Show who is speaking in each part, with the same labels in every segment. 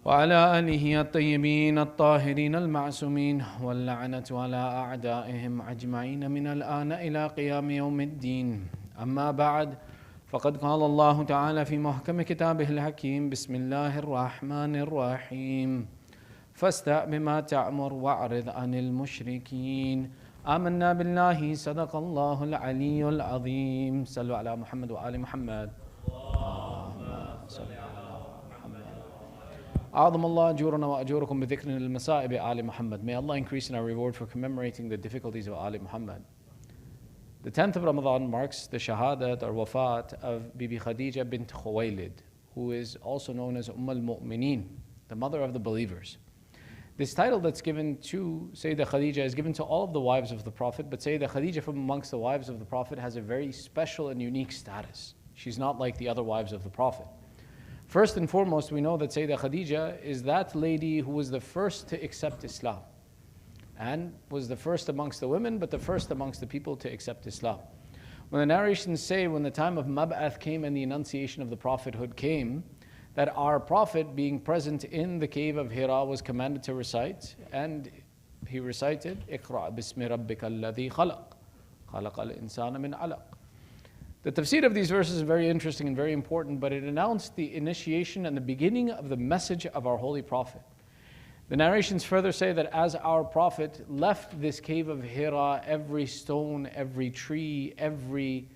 Speaker 1: وعلى آله الطيبين الطاهرين المعصومين واللعنة على أعدائهم أجمعين من الآن إلى قيام يوم الدين. أما بعد، فقد قال الله تعالى في محكم كتابه الحكيم: بسم الله الرحمن الرحيم، فاستع بما تأمر واعرض عن المشركين. آمنا بالله، صدق الله العلي العظيم. صلوا على محمد وآل محمد. أعظم الله أجورنا وأجوركم بذكر المصائب آل Muhammad. May Allah increase in our reward for commemorating the difficulties of Ali Muhammad. The 10th of Ramadan marks the shahadat or wafat of Bibi Khadija bint Khuwaylid, who is also known as al-Mu'mineen, the mother of the believers. This title that's given to Sayyidah Khadija is given to all of the wives of the Prophet, but Sayyidah Khadija from amongst the wives of the Prophet has a very special and unique status. She's not like the other wives of the Prophet. First and foremost, we know that Sayyidah Khadija is that lady who was the first to accept Islam and was the first amongst the women, but the first amongst the people to accept Islam. When the narrations say when the time of Mab'ath came and the enunciation of the prophethood came, that our Prophet, being present in the cave of Hira, was commanded to recite, and he recited, "Iqra' bismi rabbika alladhi khalaq, khalaqal insana min alaq." The tafsir of these verses is very interesting and very important, but it announced the initiation and the beginning of the message of our Holy Prophet. The narrations further say that as our Prophet left this cave of Hira, every stone, every tree, every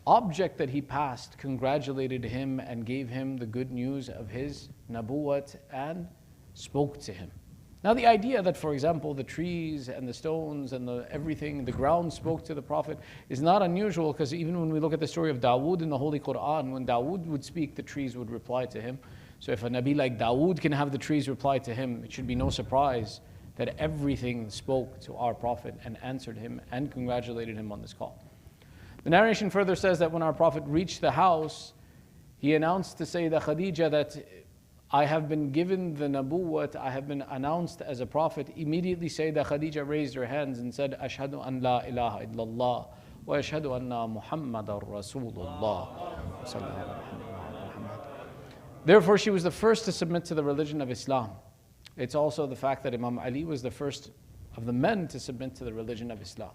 Speaker 1: object that he passed congratulated him and gave him the good news of his nabuwat and spoke to him. Now the idea that, for example, the trees and the stones and everything, the ground spoke to the Prophet is not unusual, because even when we look at the story of Dawood in the Holy Quran, when Dawood would speak, the trees would reply to him. So if a Nabi like Dawood can have the trees reply to him, it should be no surprise that everything spoke to our Prophet and answered him and congratulated him on this call. The narration further says that when our Prophet reached the house, he announced to Sayyidah Khadija that I have been given the nabuwat, I have been announced as a prophet. Immediately Sayyidah Khadija raised her hands and said, Ashhadu an la ilaha illallah wa ashhadu anna Muhammadan Rasulullah. Therefore, she was the first to submit to the religion of Islam. It's also the fact that Imam Ali was the first of the men to submit to the religion of Islam.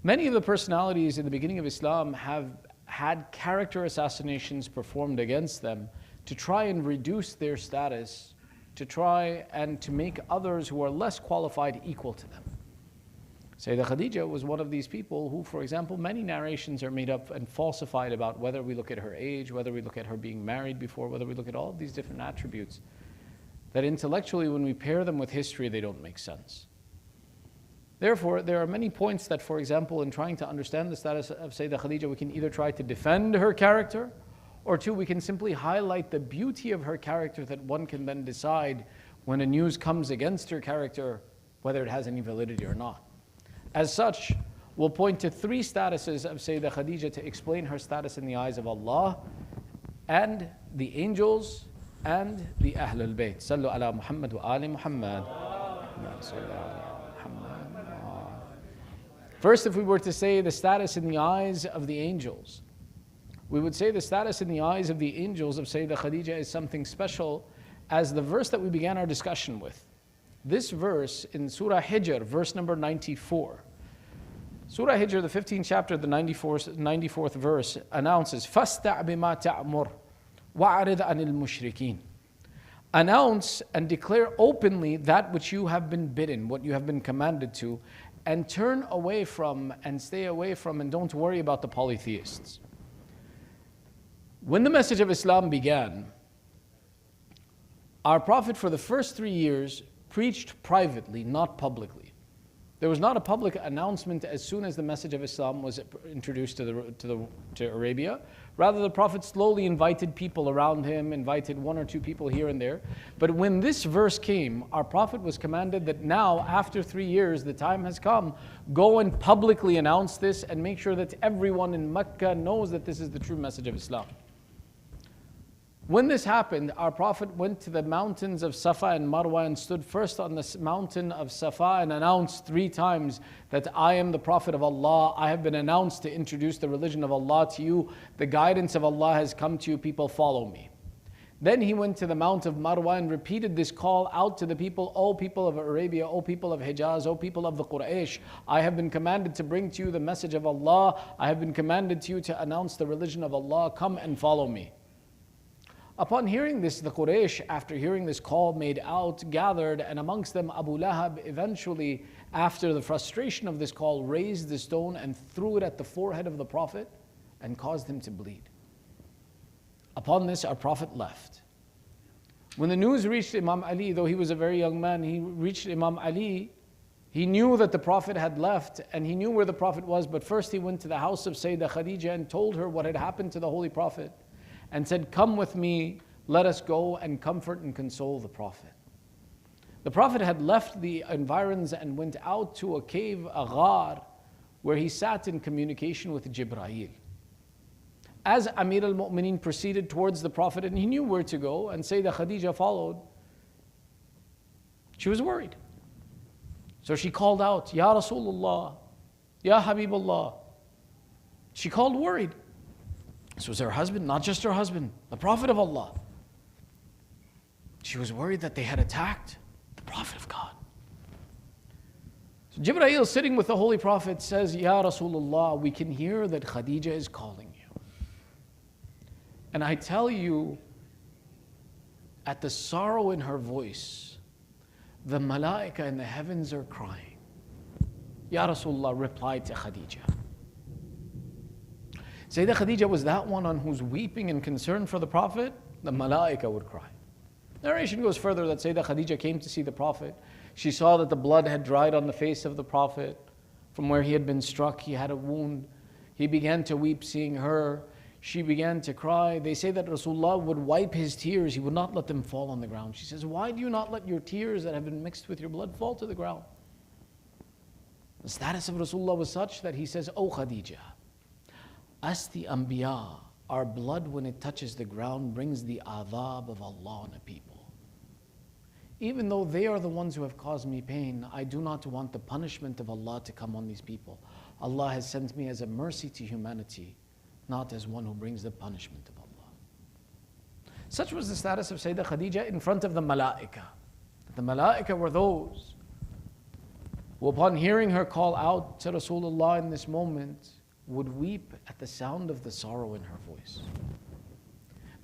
Speaker 1: Many of the personalities in the beginning of Islam have had character assassinations performed against them to try and reduce their status, to try and to make others who are less qualified equal to them. Sayyidah Khadija was one of these people who, for example, many narrations are made up and falsified about, whether we look at her age, whether we look at her being married before, whether we look at all of these different attributes, that intellectually when we pair them with history, they don't make sense. Therefore, there are many points that, for example, in trying to understand the status of Sayyidah Khadija, we can either try to defend her character, or two, we can simply highlight the beauty of her character, that one can then decide when a news comes against her character, whether it has any validity or not. As such, we'll point to three statuses of Sayyidah Khadija to explain her status in the eyes of Allah and the angels and the Ahlul Bayt. Sallu ala Muhammad wa ali Muhammad. First, if we were to say the status in the eyes of the angels, we would say the status in the eyes of the angels of Sayyidah Khadija is something special, as the verse that we began our discussion with. This verse in Surah Hijr, verse number 94. Surah Hijr, the 15th chapter, the 94th verse announces, فَاسْتَعْ بِمَا تَأْمُرْ وَعَرِضْ عَنِ الْمُشْرِكِينَ. Announce and declare openly that which you have been bidden, what you have been commanded to, and turn away from and stay away from and don't worry about the polytheists. When the message of Islam began, our Prophet for the first 3 years preached privately, not publicly. There was not a public announcement as soon as the message of Islam was introduced to Arabia. Rather, the Prophet slowly invited people around him, invited one or two people here and there. But when this verse came, our Prophet was commanded that now, after 3 years, the time has come, go and publicly announce this and make sure that everyone in Mecca knows that this is the true message of Islam. When this happened, our Prophet went to the mountains of Safa and Marwa and stood first on the mountain of Safa and announced 3 times that I am the Prophet of Allah. I have been announced to introduce the religion of Allah to you. The guidance of Allah has come to you. People, follow me. Then he went to the Mount of Marwa and repeated this call out to the people, O people of Arabia, O people of Hijaz, O people of the Quraysh, I have been commanded to bring to you the message of Allah. I have been commanded to you to announce the religion of Allah. Come and follow me. Upon hearing this, the Quraysh, after hearing this call made out, gathered, and amongst them Abu Lahab eventually, after the frustration of this call, raised the stone and threw it at the forehead of the Prophet and caused him to bleed. Upon this, our Prophet left. When the news reached Imam Ali, though he was a very young man, he reached Imam Ali. He knew that the Prophet had left and he knew where the Prophet was, but first he went to the house of Sayyidah Khadija and told her what had happened to the Holy Prophet and said, come with me, let us go and comfort and console the Prophet. The Prophet had left the environs and went out to a cave, a ghar, where he sat in communication with Jibreel. As Amir al-Mu'mineen proceeded towards the Prophet and he knew where to go and Sayyidah Khadija followed, she was worried. So she called out, Ya Rasulullah, Ya Habibullah. She called worried. This was her husband, not just her husband, the Prophet of Allah. She was worried that they had attacked the Prophet of God. So Jibreel, sitting with the Holy Prophet, says, Ya Rasulullah, we can hear that Khadija is calling you. And I tell you, at the sorrow in her voice, the malaika in the heavens are crying. Ya Rasulullah replied to Khadija. Sayyidah Khadija was that one on whose weeping and concern for the Prophet, the malaika would cry. Narration goes further that Sayyidah Khadija came to see the Prophet. She saw that the blood had dried on the face of the Prophet. From where he had been struck, he had a wound. He began to weep seeing her. She began to cry. They say that Rasulullah would wipe his tears. He would not let them fall on the ground. She says, why do you not let your tears that have been mixed with your blood fall to the ground? The status of Rasulullah was such that he says, O Khadija, us the Anbiya, our blood when it touches the ground brings the adhab of Allah on a people. Even though they are the ones who have caused me pain, I do not want the punishment of Allah to come on these people. Allah has sent me as a mercy to humanity, not as one who brings the punishment of Allah. Such was the status of Sayyidah Khadija in front of the malaika. The malaika were those who, upon hearing her call out to Rasulullah in this moment, would weep at the sound of the sorrow in her voice.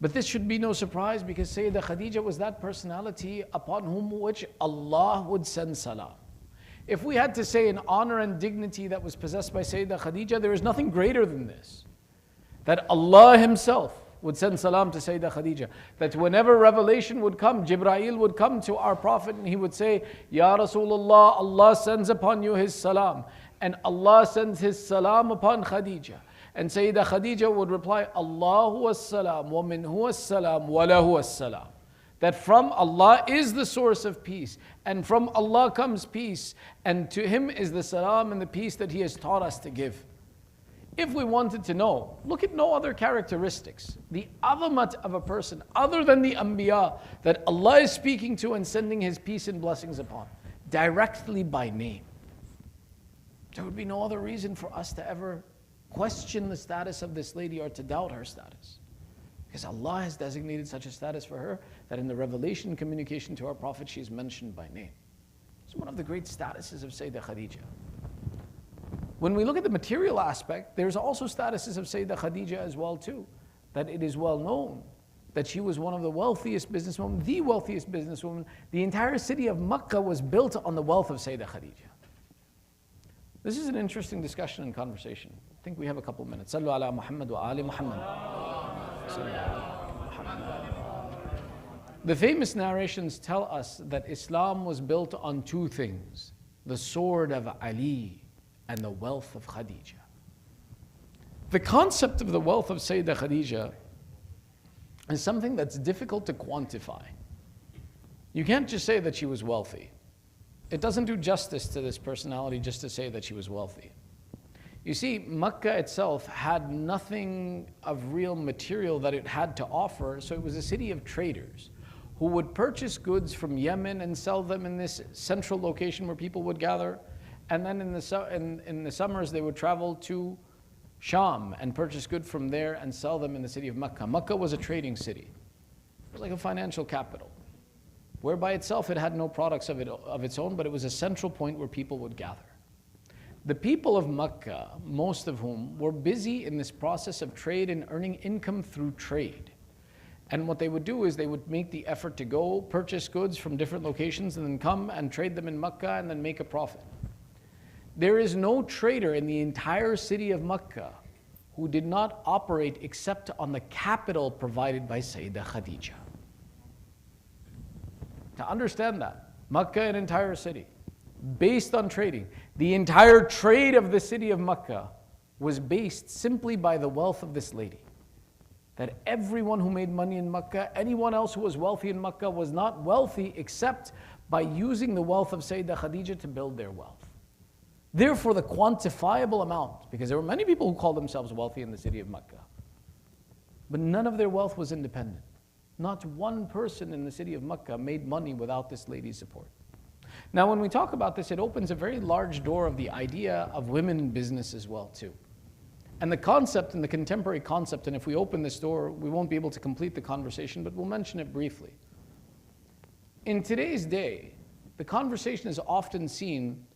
Speaker 1: But this should be no surprise because Sayyidah Khadija was that personality upon whom which Allah would send salam. If we had to say an honor and dignity that was possessed by Sayyidah Khadija, there is nothing greater than this. That Allah Himself would send salam to Sayyidah Khadija. That whenever revelation would come, Jibreel would come to our Prophet and he would say, Ya Rasulullah, Allah sends upon you His salam. And Allah sends His salam upon Khadija. And Sayyidah Khadija would reply, Allahu as-salam, wa minhu as-salam, wa lahu as-salam. That from Allah is the source of peace, and from Allah comes peace, and to Him is the salam and the peace that He has taught us to give. If we wanted to know, look at no other characteristics, the azamat of a person other than the Anbiya that Allah is speaking to and sending His peace and blessings upon, directly by name. There would be no other reason for us to ever question the status of this lady or to doubt her status. Because Allah has designated such a status for her that in the revelation communication to our Prophet she is mentioned by name. It's one of the great statuses of Sayyidah Khadija. When we look at the material aspect, there's also statuses of Sayyidah Khadija as well too. That it is well known that she was one of the wealthiest businesswomen, the wealthiest businesswoman. The entire city of Makkah was built on the wealth of Sayyidah Khadija. This is an interesting discussion and conversation. I think we have a couple minutes. Sallu ala Muhammad wa ali Muhammad. The famous narrations tell us that Islam was built on two things: the sword of Ali and the wealth of Khadija. The concept of the wealth of Sayyidah Khadija is something that's difficult to quantify. You can't just say that she was wealthy. It doesn't do justice to this personality just to say that she was wealthy. You see, Makkah itself had nothing of real material that it had to offer, so it was a city of traders who would purchase goods from Yemen and sell them in this central location where people would gather. And then in the summers, they would travel to Sham and purchase goods from there and sell them in the city of Makkah. Makkah was a trading city. was like a financial capital, where by itself it had no products of its own, but it was a central point where people would gather. The people of Mecca, most of whom were busy in this process of trade and earning income through trade. And what they would do is they would make the effort to go purchase goods from different locations and then come and trade them in Mecca and then make a profit. There is no trader in the entire city of Mecca who did not operate except on the capital provided by Sayyidah Khadija. To understand that, Mecca, an entire city, based on trading. The entire trade of the city of Mecca was based simply by the wealth of this lady. That everyone who made money in Mecca, anyone else who was wealthy in Mecca, was not wealthy except by using the wealth of Sayyidah Khadija to build their wealth. Therefore, the quantifiable amount, because there were many people who called themselves wealthy in the city of Mecca, but none of their wealth was independent. Not one person in the city of Mecca made money without this lady's support. Now, when we talk about this, it opens a very large door of the idea of women in business as well, too. And the concept and the contemporary concept, and if we open this door, we won't be able to complete the conversation, but we'll mention it briefly. In today's day, the conversation is often seen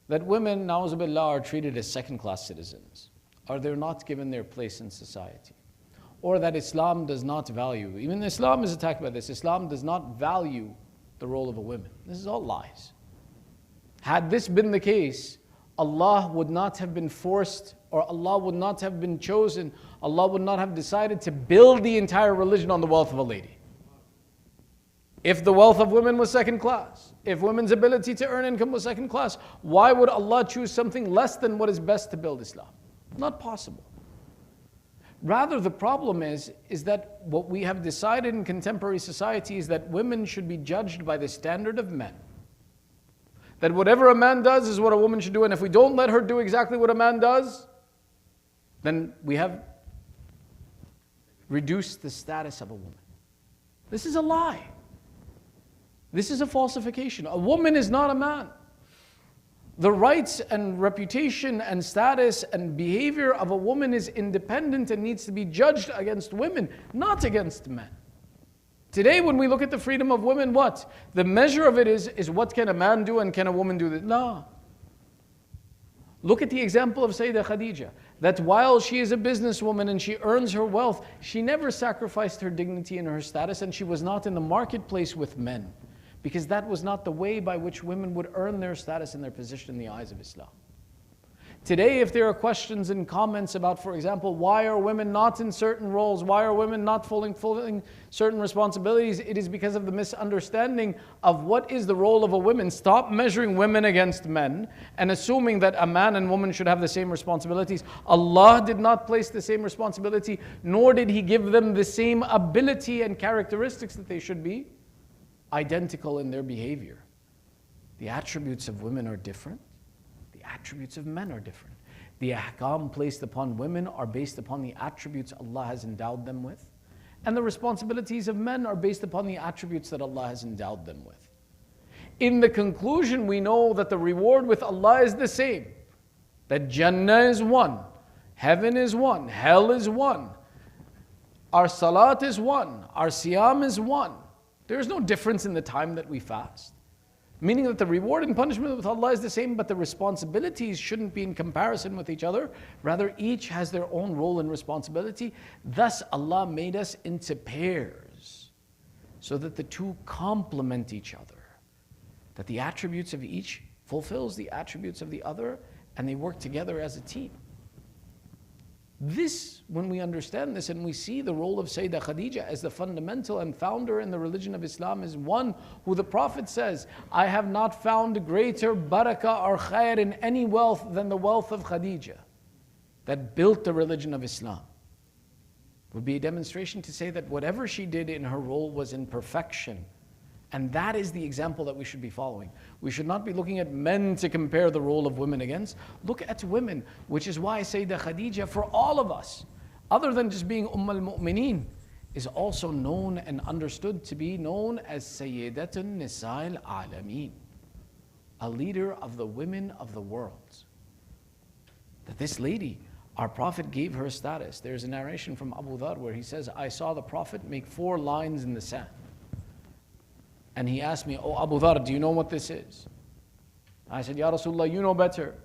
Speaker 1: that women, na'uzubillah, are treated as second-class citizens, or they're not given their place in society, or that Islam does not value. Even Islam is attacked by this. Islam does not value the role of a woman. This is all lies. Had this been the case, Allah would not have been forced, or Allah would not have been chosen, Allah would not have decided to build the entire religion on the wealth of a lady. If the wealth of women was second class, if women's ability to earn income was second class, why would Allah choose something less than what is best to build Islam? Not possible. Rather, the problem is that what we have decided in contemporary society is that women should be judged by the standard of men. That whatever a man does is what a woman should do, and if we don't let her do exactly what a man does, then we have reduced the status of a woman. This is a lie. This is a falsification. A woman is not a man. The rights and reputation and status and behavior of a woman is independent and needs to be judged against women, not against men. Today, when we look at the freedom of women, what? The measure of it is what can a man do and can a woman do? No. Look at the example of Sayyidah Khadija, that while she is a businesswoman and she earns her wealth, she never sacrificed her dignity and her status, and she was not in the marketplace with men, because that was not the way by which women would earn their status and their position in the eyes of Islam. Today, if there are questions and comments about, for example, why are women not in certain roles, why are women not fulfilling certain responsibilities, it is because of the misunderstanding of what is the role of a woman. Stop measuring women against men and assuming that a man and woman should have the same responsibilities. Allah did not place the same responsibility, nor did He give them the same ability and characteristics that they should be identical in their behavior. The attributes of women are different. The attributes of men are different. The ahkam placed upon women are based upon the attributes Allah has endowed them with. And the responsibilities of men are based upon the attributes that Allah has endowed them with. In the conclusion, we know that the reward with Allah is the same. That Jannah is one, heaven is one, hell is one, our salat is one, our siyam is one. There is no difference in the time that we fast. Meaning that the reward and punishment with Allah is the same, but the responsibilities shouldn't be in comparison with each other. Rather, each has their own role and responsibility. Thus, Allah made us into pairs, so that the two complement each other. That the attributes of each fulfills the attributes of the other, and they work together as a team. This, when we understand this and we see the role of Sayyidah Khadija as the fundamental and founder in the religion of Islam, is one who the Prophet says, I have not found greater barakah or khair in any wealth than the wealth of Khadija, that built the religion of Islam. Would be a demonstration to say that whatever she did in her role was in perfection. And that is the example that we should be following. We should not be looking at men to compare the role of women against. Look at women, which is why Sayyidah Khadija, for all of us, other than just being al-Mu'mineen, is also known and understood to be known as Sayyidatun Nisa'il Alameen, a leader of the women of the world. That this lady, Our Prophet gave her status. There's a narration from Abu Dhar where he says, I saw the Prophet make 4 lines in the sand. And he asked me, oh Abu Dhar, do you know what this is? I said, Ya Rasulullah, you know better.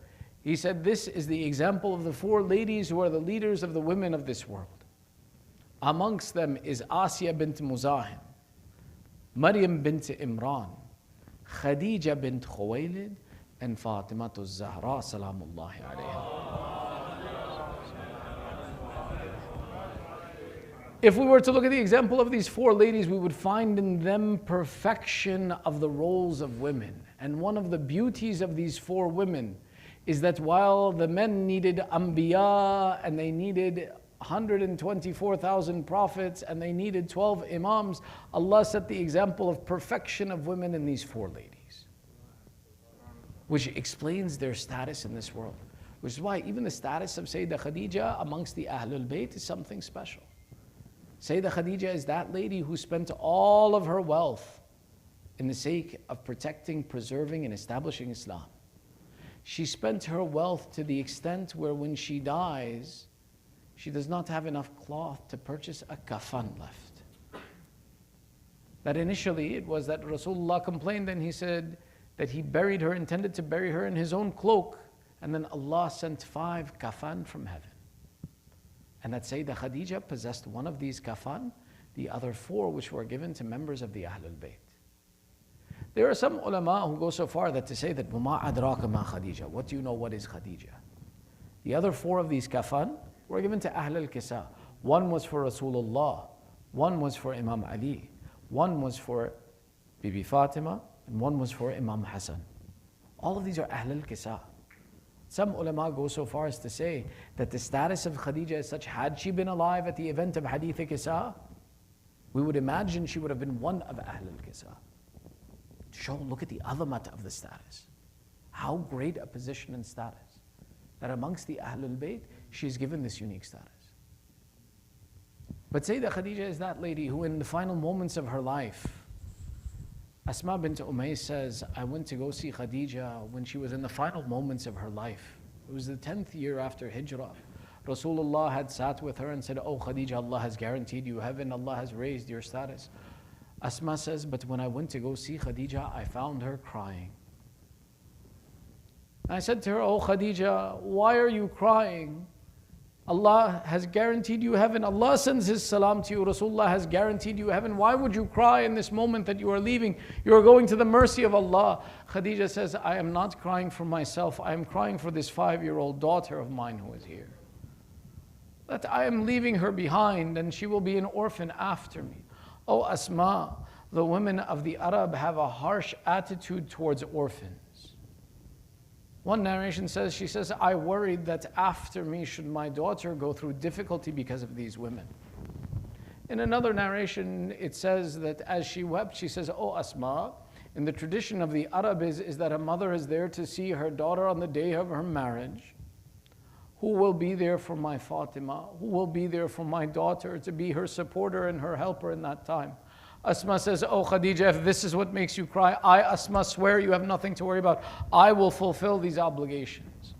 Speaker 1: He said, this is the example of the 4 ladies who are the leaders of the women of this world. Amongst them is Asiya bint Muzahim, Maryam bint Imran, Khadija bint Khuwaylid, and Fatimatu Zahra salamullahi alayha. If we were to look at the example of these 4 ladies, we would find in them perfection of the roles of women. And one of the beauties of these 4 women is that while the men needed anbiya and they needed 124,000 prophets and they needed 12 imams, Allah set the example of perfection of women in these 4 ladies, which explains their status in this world. Which is why even the status of Sayyidah Khadija amongst the Ahlul Bayt is something special. Sayyidah Khadija is that lady who spent all of her wealth in the sake of protecting, preserving, and establishing Islam. She spent her wealth to the extent where when she dies, she does not have enough cloth to purchase a kafan left. That initially it was that Rasulullah complained and he said that he buried her, intended to bury her in his own cloak, and then Allah sent 5 kafan from heaven. And that Sayyidah Khadija possessed one of these kafan, the other 4 which were given to members of the Ahlul Bayt. There are some ulama who go so far that to say that وَمَا أَدْرَاكَ مَا Khadija, what do you know what is Khadija? The other 4 of these kafan were given to Ahlul Kisa. One was for Rasulullah, one was for Imam Ali, one was for Bibi Fatima, and one was for Imam Hassan. All of these are Ahlul Kisa. Some ulama go so far as to say that the status of Khadija is such, had she been alive at the event of Hadith Kisa, we would imagine she would have been one of Ahlul Kisa. To show, look at the azamat of the status. How great a position and status. That amongst the Ahlul Bayt, she is given this unique status. But Sayyidah Khadija is that lady who in the final moments of her life, Asma bint Umays says, I went to go see Khadija when she was in the final moments of her life. It was the 10th year after Hijrah. Rasulullah had sat with her and said, oh Khadija, Allah has guaranteed you heaven, Allah has raised your status. Asma says, but when I went to go see Khadija, I found her crying. I said to her, oh Khadija, why are you crying? Allah has guaranteed you heaven. Allah sends His salam to you. Rasulullah has guaranteed you heaven. Why would you cry in this moment that you are leaving? You are going to the mercy of Allah. Khadija says, I am not crying for myself. I am crying for this 5-year-old daughter of mine who is here. That I am leaving her behind and she will be an orphan after me. Oh Asma, the women of the Arab have a harsh attitude towards orphans. One narration says, she says, I worried that after me should my daughter go through difficulty because of these women. In another narration, it says that as she wept, she says, oh Asma, in the tradition of the Arab is that a mother is there to see her daughter on the day of her marriage. Who will be there for my Fatima? Who will be there for my daughter to be her supporter and her helper in that time? Asma says, oh Khadija, if this is what makes you cry, I, Asma, swear you have nothing to worry about. I will fulfill these obligations.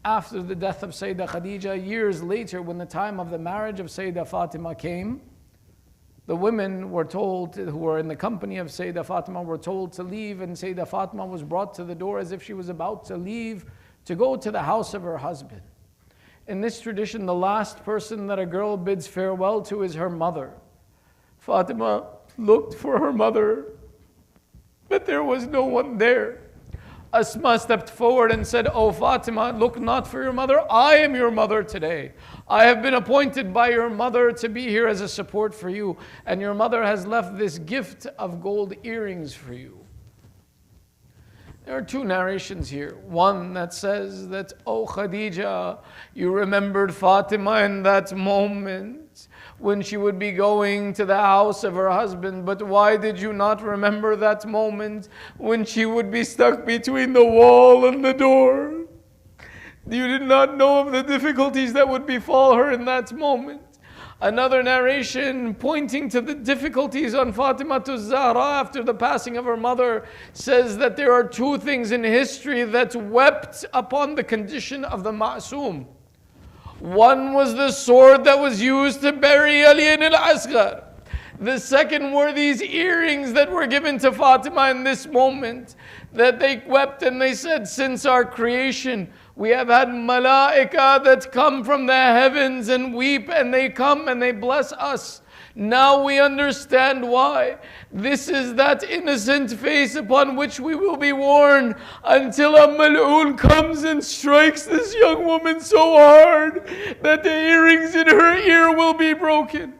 Speaker 1: After the death of Sayyidah Khadija, years later, when the time of the marriage of Sayyidah Fatima came, the women were told, who were in the company of Sayyidah Fatima, were told to leave, and Sayyidah Fatima was brought to the door as if she was about to leave to go to the house of her husband. In this tradition, the last person that a girl bids farewell to is her mother. Fatima looked for her mother, but there was no one there. Asma stepped forward and said, oh Fatima, look not for your mother, I am your mother today. I have been appointed by your mother to be here as a support for you, and your mother has left this gift of gold earrings for you. There are 2 narrations here. One that says that, oh Khadija, you remembered Fatima in that moment when she would be going to the house of her husband, but why did you not remember that moment when she would be stuck between the wall and the door? You did not know of the difficulties that would befall her in that moment. Another narration pointing to the difficulties on Fatima Zahra after the passing of her mother says that there are 2 things in history that wept upon the condition of the Ma'soom. One was the sword that was used to bury Ali in al-Asghar. The second were these earrings that were given to Fatima in this moment, that they wept and they said, since our creation, we have had malaika that come from the heavens and weep, and they come and they bless us. Now we understand why. This is that innocent face upon which we will be worn until a mal'oon comes and strikes this young woman so hard that the earrings in her ear will be broken.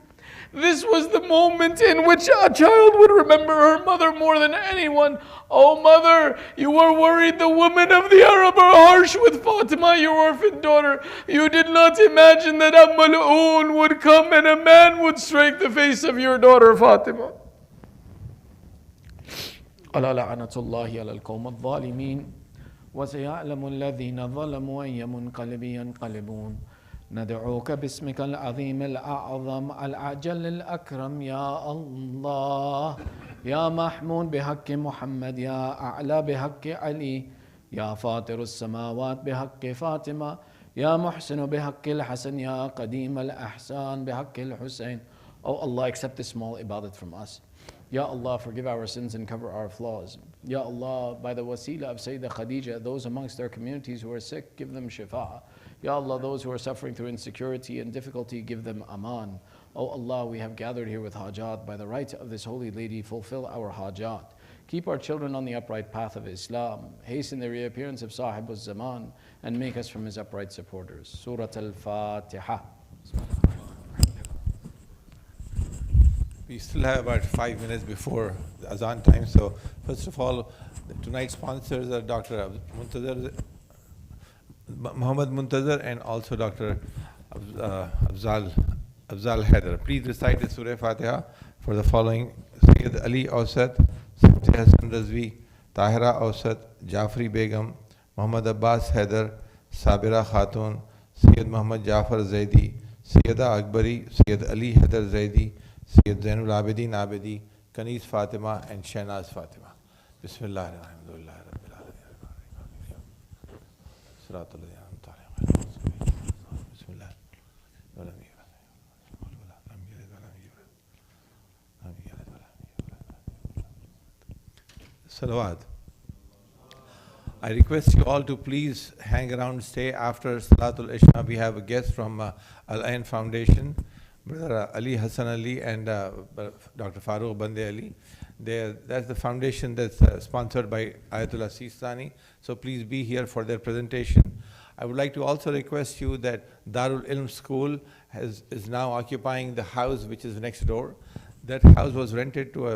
Speaker 1: This was the moment in which a child would remember her mother more than anyone. Oh mother, you were worried the women of the Arab are harsh with Fatima, your orphan daughter. You did not imagine that a mal'oon would come and a man would strike the face of your daughter Fatima. ألا لعنة الله على القوم الظالمين وسيعلم الذين ظلموا أي منقلب ينقلبون ندعوك باسمك العظيم الأعظم الأعجل الأكرم يا الله يا محمود بحق محمد يا أعلى بحق علي يا فاطر السماوات بحق فاطمة يا محسن بحق الحسن يا قديم الأحسان بحق الحسين. Oh Allah, accept this small ibadat from us. Ya Allah, forgive our sins and cover our flaws. Ya Allah, by the wasila of Sayyidah Khadija, those amongst their communities who are sick, give them shifa. Ya Allah, those who are suffering through insecurity and difficulty, give them aman. Oh Allah, we have gathered here with hajat. By the right of this holy lady, fulfill our hajat. Keep our children on the upright path of Islam. Hasten the reappearance of Sahib al-Zaman and make us from his upright supporters. Surah Al-Fatiha.
Speaker 2: We still have about 5 minutes before the Azan time. So first of all, tonight's sponsors are Dr. Muhammad Muntazir and also Dr. Afzal Haider. Please recite the Surah Fatiha for the following: Sayyid Ali Awsat, Sifte Hassan Razvi, Tahira Awsat, Jafri Begum, Muhammad Abbas Haider, Sabira Khatun, Sayyid Muhammad Jafar Zaidi, Sayyida Akbari, Sayyid Ali Haider Zaidi, Sayyid Zainul Abidin Abidi, Kanis Fatima and Shahnaz Fatima. Bismillah alhamdulillah rabbil alamin. Siratal ladhina an'amta alayhim. Bismillah. Salawat. I request you all to please hang around, stay after Salatul Isha. We have a guest from Al-Ain Foundation, Brother Ali Hassan Ali and Dr. Farooq Bande Ali. That's the foundation that's sponsored by Ayatollah Sistani. So please be here for their presentation. I would like to also request you that Darul Ilm School is now occupying the house which is next door. That house was rented to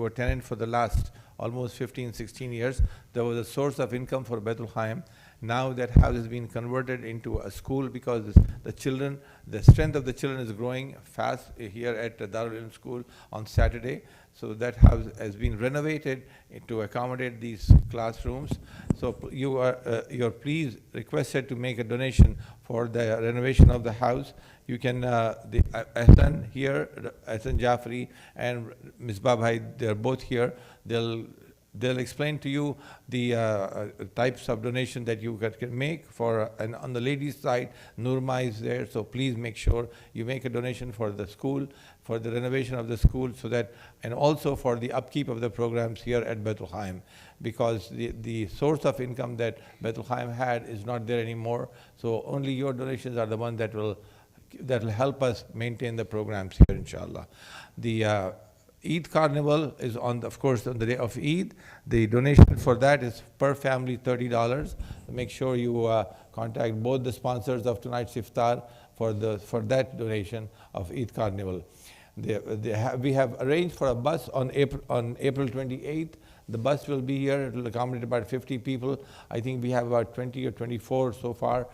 Speaker 2: a tenant for the last almost 15, 16 years. There was a source of income for Baitul Khaim. Now that house has been converted into a school because the strength of the children is growing fast here at Darul Ilm School on Saturday. So that house has been renovated to accommodate these classrooms. So you're please requested to make a donation for the renovation of the house. You can, Ahsan here, Ahsan Jafri and Ms. Babhai, they're both here. They'll explain to you the types of donation that you can make for, and on the ladies' side, Nurma is there, so please make sure you make a donation for the school, for the renovation of the school, so that, and also for the upkeep of the programs here at Baitul Khaim, because the source of income that Baitul Khaim had is not there anymore, so only your donations are the ones that will help us maintain the programs here, inshallah. The Eid Carnival is of course, on the day of Eid. The donation for that is per family $30. Make sure you contact both the sponsors of tonight's iftar for that donation of Eid Carnival. We have arranged for a bus on April 28th. The bus will be here. It will accommodate about 50 people. I think we have about 20 or 24 so far.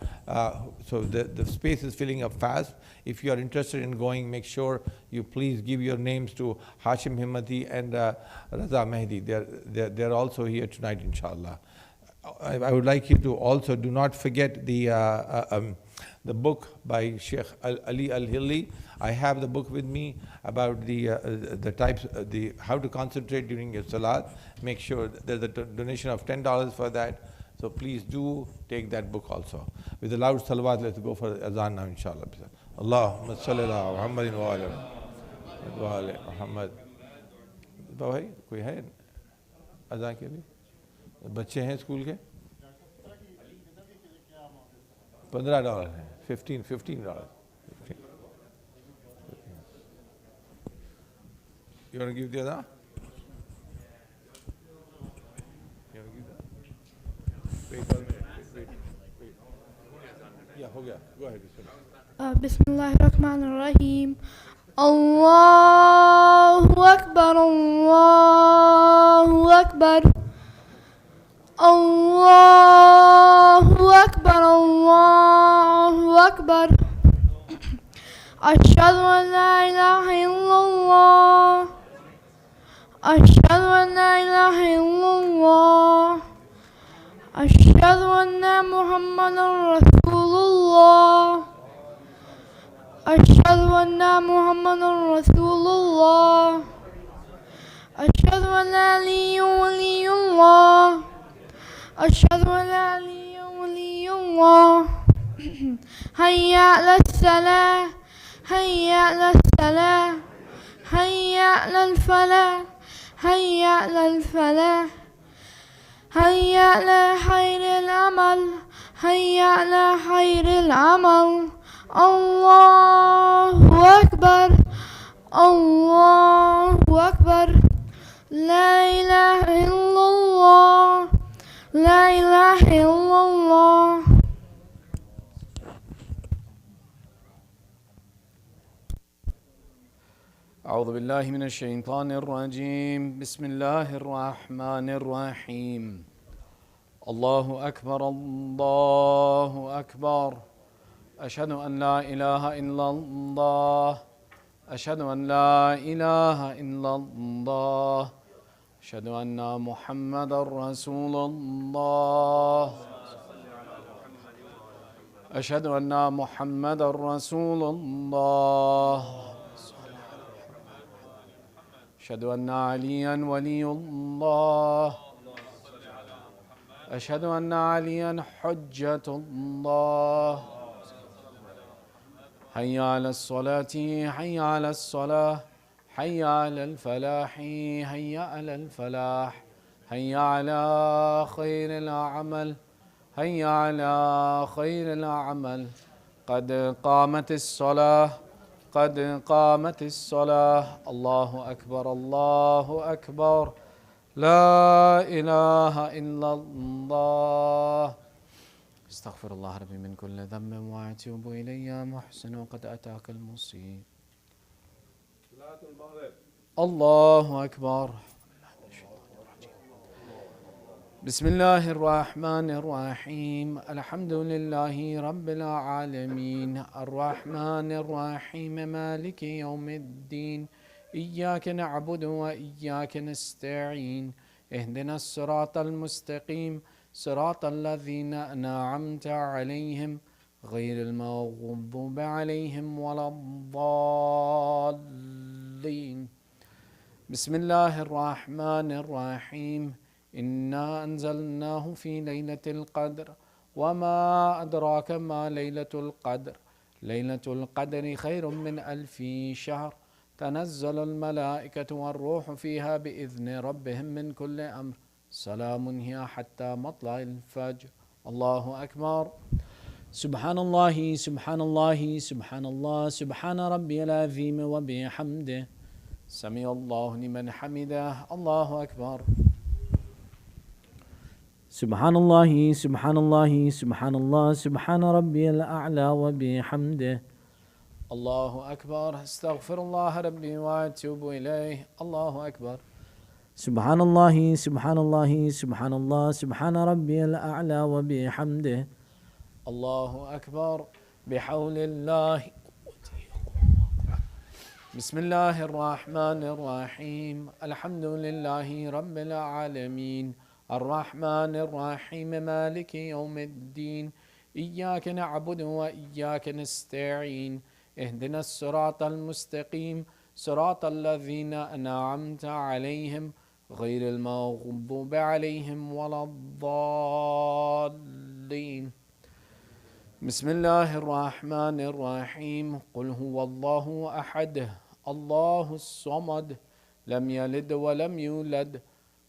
Speaker 2: So the space is filling up fast. If you are interested in going, make sure you please give your names to Hashim Himmati and Raza Mehdi. They're also here tonight, inshallah. I would like you to also do not forget the book by Sheikh Ali Al-Hilli. I have the book with me about the types, how to concentrate during your salat. Make sure there's a donation of $10 for that. So please do take that book also. With the loud salawat, let's go for azan now, inshallah. Allahumma salli ala Muhammadin wa ala Muhammad. भाई कोई है अज़ान के लिए? बच्चे हैं school के? $15 हैं. $15. You want to give the other? You want to give that? Wait 1 minute. Wait. Yeah, हो गया. Go ahead.
Speaker 3: بسم الله الرحمن الرحيم. الله أكبر الله أكبر الله أكبر الله أكبر أشهد أن لا إله إلا الله أشهد أن لا إله إلا الله أشهد أن محمدا رسول الله أشهد أن محمدا رسول الله أشهد أن علي ولي الله أشهد أن علي ولي الله هيا على الصلاة هيا على الصلاة هيا على الفلاح هيا على الفلاح هيا على خير العمل هيا على خير العمل الله أكبر الله أكبر لا إله إلا الله لا إله إلا الله.
Speaker 1: أعوذ بالله من الشيطان الرجيم. بسم الله الرحمن الرحيم. الله أكبر الله أكبر أشهد أن لا إله إلا الله أشهد أن لا إله إلا الله أشهد أن محمدا رسول الله أشهد أن محمدا رسول الله أشهد أن عليا ولي الله أشهد أن عليا حجة الله حي على الصلاة حي على الصلاة حي على الفلاح حي على الفلاح حي على خير العمل حي على خير العمل قد قامت الصلاة قد قامت الصلاة الله أكبر الله أكبر لا إله إلا الله استغفر الله ربي من كل ذنب وأتوب إليه محسن وقد أتاك المصيب. الله أكبر. بسم الله الرحمن الرحيم الحمد لله رب العالمين الرحمن الرحيم مالك يوم الدين إياك نعبد وإياك نستعين اهدنا الصراط المستقيم صراط الذين أنعمت عليهم غير المغضوب عليهم ولا الضالين. بسم الله الرحمن الرحيم إنا أنزلناه في ليلة القدر وما أدراك ما ليلة القدر ليلة القدر خير من 1000 شهر تنزل الملائكة والروح فيها بإذن ربهم من كل أمر سلام هي حتى مطلع الفجر. الله أكبر. سبحان الله سبحان الله سبحان الله سبحان ربي العظيم وبحمده سمع الله لمن حمده. الله أكبر. سبحان الله سبحان الله سبحان الله سبحان ربي الأعلى وبحمده. الله أكبر. استغفر الله ربي وأتوب إليه. الله أكبر. سبحان الله سبحان الله سبحان الله سبحان ربي الأعلى وبحمده. الله أكبر. بحول الله. بسم الله الرحمن الرحيم الحمد لله رب العالمين الرحمن الرحيم مالك يوم الدين إياك نعبد وإياك نستعين اهدنا الصراط المستقيم صراط الذين أنعمت عليهم غير المغضوب عليهم ولا الضالين. بسم الله الرحمن الرحيم. قل هو الله أحد الله الصمد لم يلد ولم يولد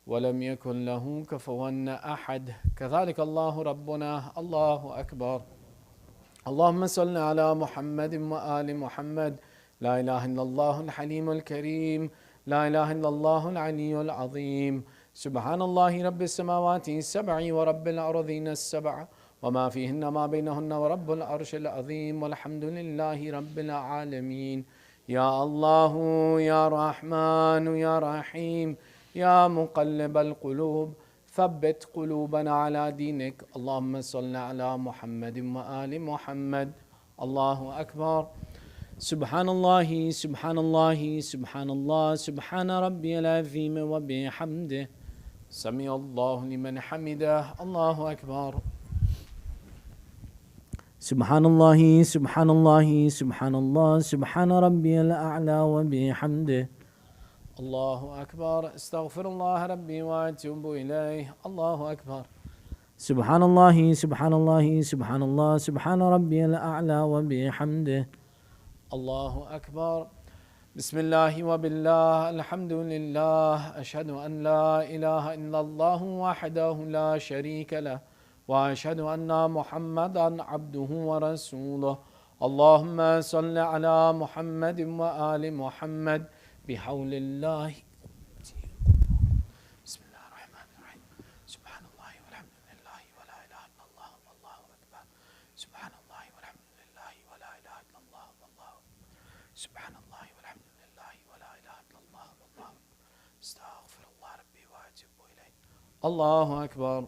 Speaker 1: ولم يكن له كفوا أحد. كذلك الله ربنا. الله أكبر. اللهم صل على محمد وآل محمد. لا إله إلا الله الحليم الكريم. لا إله إلا الله العلي العظيم. سبحان الله رب السماوات السبع ورب الأرضين السبع وما فيهن ما بينهن ورب العرش العظيم والحمد لله رب العالمين. يا الله يا رحمن يا رحيم يا مقلب القلوب ثبت قلوبنا على دينك. اللهم صل على محمد وآل محمد. الله أكبر. سبحان الله سبحان الله سبحان الله سبحان ربي العظيم وبحمده. سمع الله لمن حمده. الله أكبر. سبحان الله سبحان الله سبحان الله سبحان ربي الأعلى وبحمده. الله أكبر. استغفر الله ربي وأتوب إليه. الله أكبر. سبحان الله سبحان الله سبحان الله سبحان ربي الأعلى وبحمده. الله أكبر. بسم الله وبالله الحمد لله. أشهد أن لا إله إلا الله وحده لا شريك له وأشهد أن محمدا عبده ورسوله. اللهم صل على محمد وآل محمد بحول الله. بسم الله الرحمن الرحيم. سبحان الله والحمد لله ولا إله إلا الله والله أكبر. سبحان الله والحمد لله ولا إله إلا الله والله أكبر. سبحان الله والحمد لله ولا إله إلا الله والله أكبر. استغفر الله ربي وأتوب إليه. الله أكبر.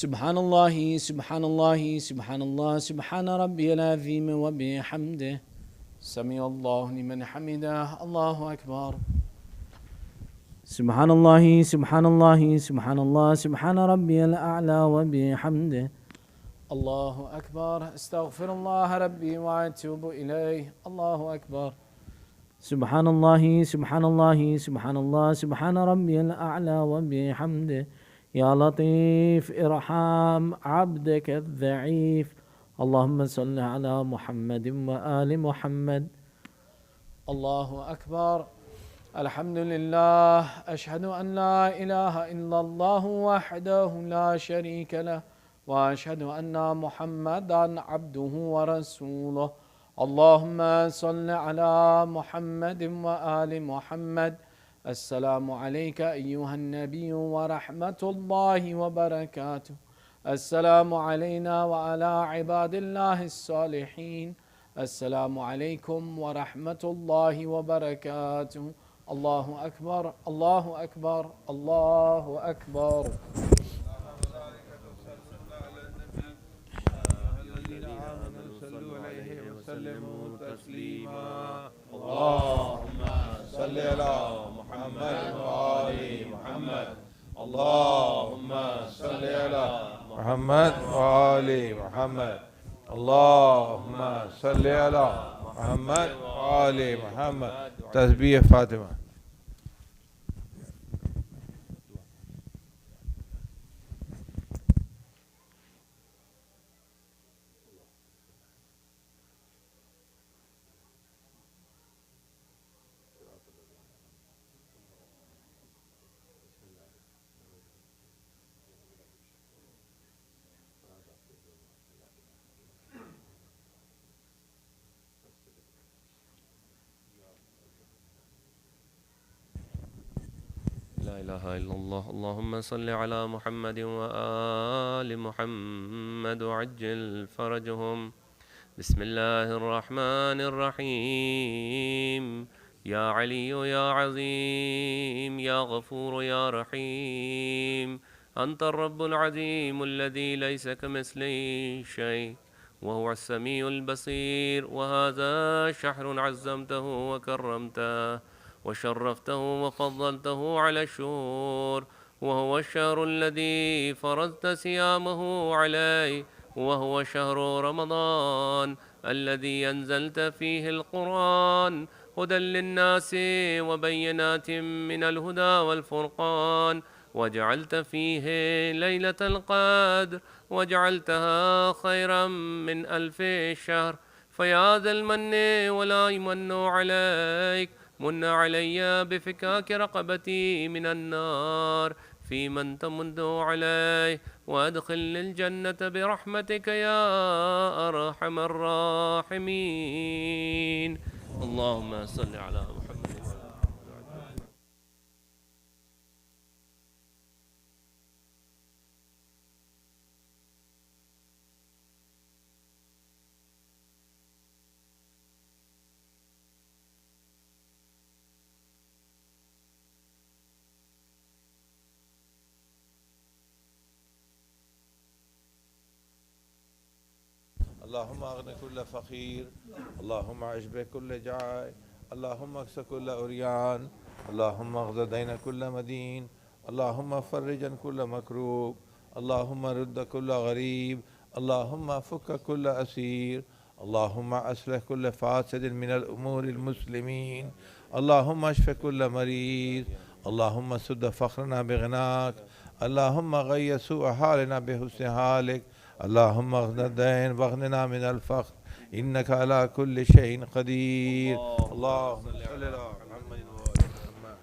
Speaker 1: سبحان الله سبحان الله سبحان الله سبحان ربي العظيم وبحمده. سمع الله لمن حمده. الله أكبر. سبحان الله سبحان الله سبحان الله سبحان ربي الأعلى وبحمده. الله أكبر. استغفر الله ربي وأتوب إليه. الله أكبر. سبحان الله سبحان الله سبحان الله سبحان ربي الأعلى وبحمده. يا لطيف ارحم عبدك الضعيف. اللهم صل على محمد وآل محمد. الله أكبر. الحمد لله. أشهد أن لا إله إلا الله وحده لا شريك له وأشهد أن محمدا عبده ورسوله. اللهم صل على محمد وآل محمد. السلام عليك أيها النبي ورحمة الله وبركاته. السلام علينا وعلى عباد الله الصالحين. السلام عليكم ورحمة الله وبركاته. الله أكبر. الله أكبر. الله أكبر.
Speaker 2: وسلموا تسليما. اللهم صل على محمد وآل محمد. اللهم صل على محمد وآل محمد. اللهم صل على محمد وآل محمد. تسبيح فاطمة.
Speaker 4: لا إله إلا الله. اللهم صل على محمد وآل محمد وعجل فرجهم. بسم الله الرحمن الرحيم. يا علي يا عظيم يا غفور يا رحيم. أنت الرب العظيم الذي ليس كمثله شيء وهو السميع البصير. وهذا شهر عزمته وكرمته وشرفته وفضلته على الشهور، وهو الشهر الذي فرضت صيامه عليه، وهو شهر رمضان الذي أنزلت فيه القرآن هدى للناس وبينات من الهدى والفرقان، وجعلت فيه ليلة القدر وجعلتها خيرا من 1000 شهر. فيا ذا المن ولا يمن عليك، من علي بفكاك رقبتي من النار في من تمد عليه، وادخلني الجنة برحمتك يا أرحم الراحمين. اللهم صل على محمد.
Speaker 2: اللهم اغن كل فقير، اللهم اشبع كل جائع، اللهم اكس كل عريان، اللهم اغض دين كل مدين، اللهم فرج عن كل مكروب، اللهم رد كل غريب، اللهم فك كل اسير، اللهم اصلح كل فاسد من الامور المسلمين، اللهم اشف كل مريض، اللهم سد فخرنا بغناك، اللهم غير سوء حالنا بحسن حالك، اللهم اغنى الدين واغننا من الفقر، إنك على كل شيء قدير. اللهم صل على محمد وآل محمد.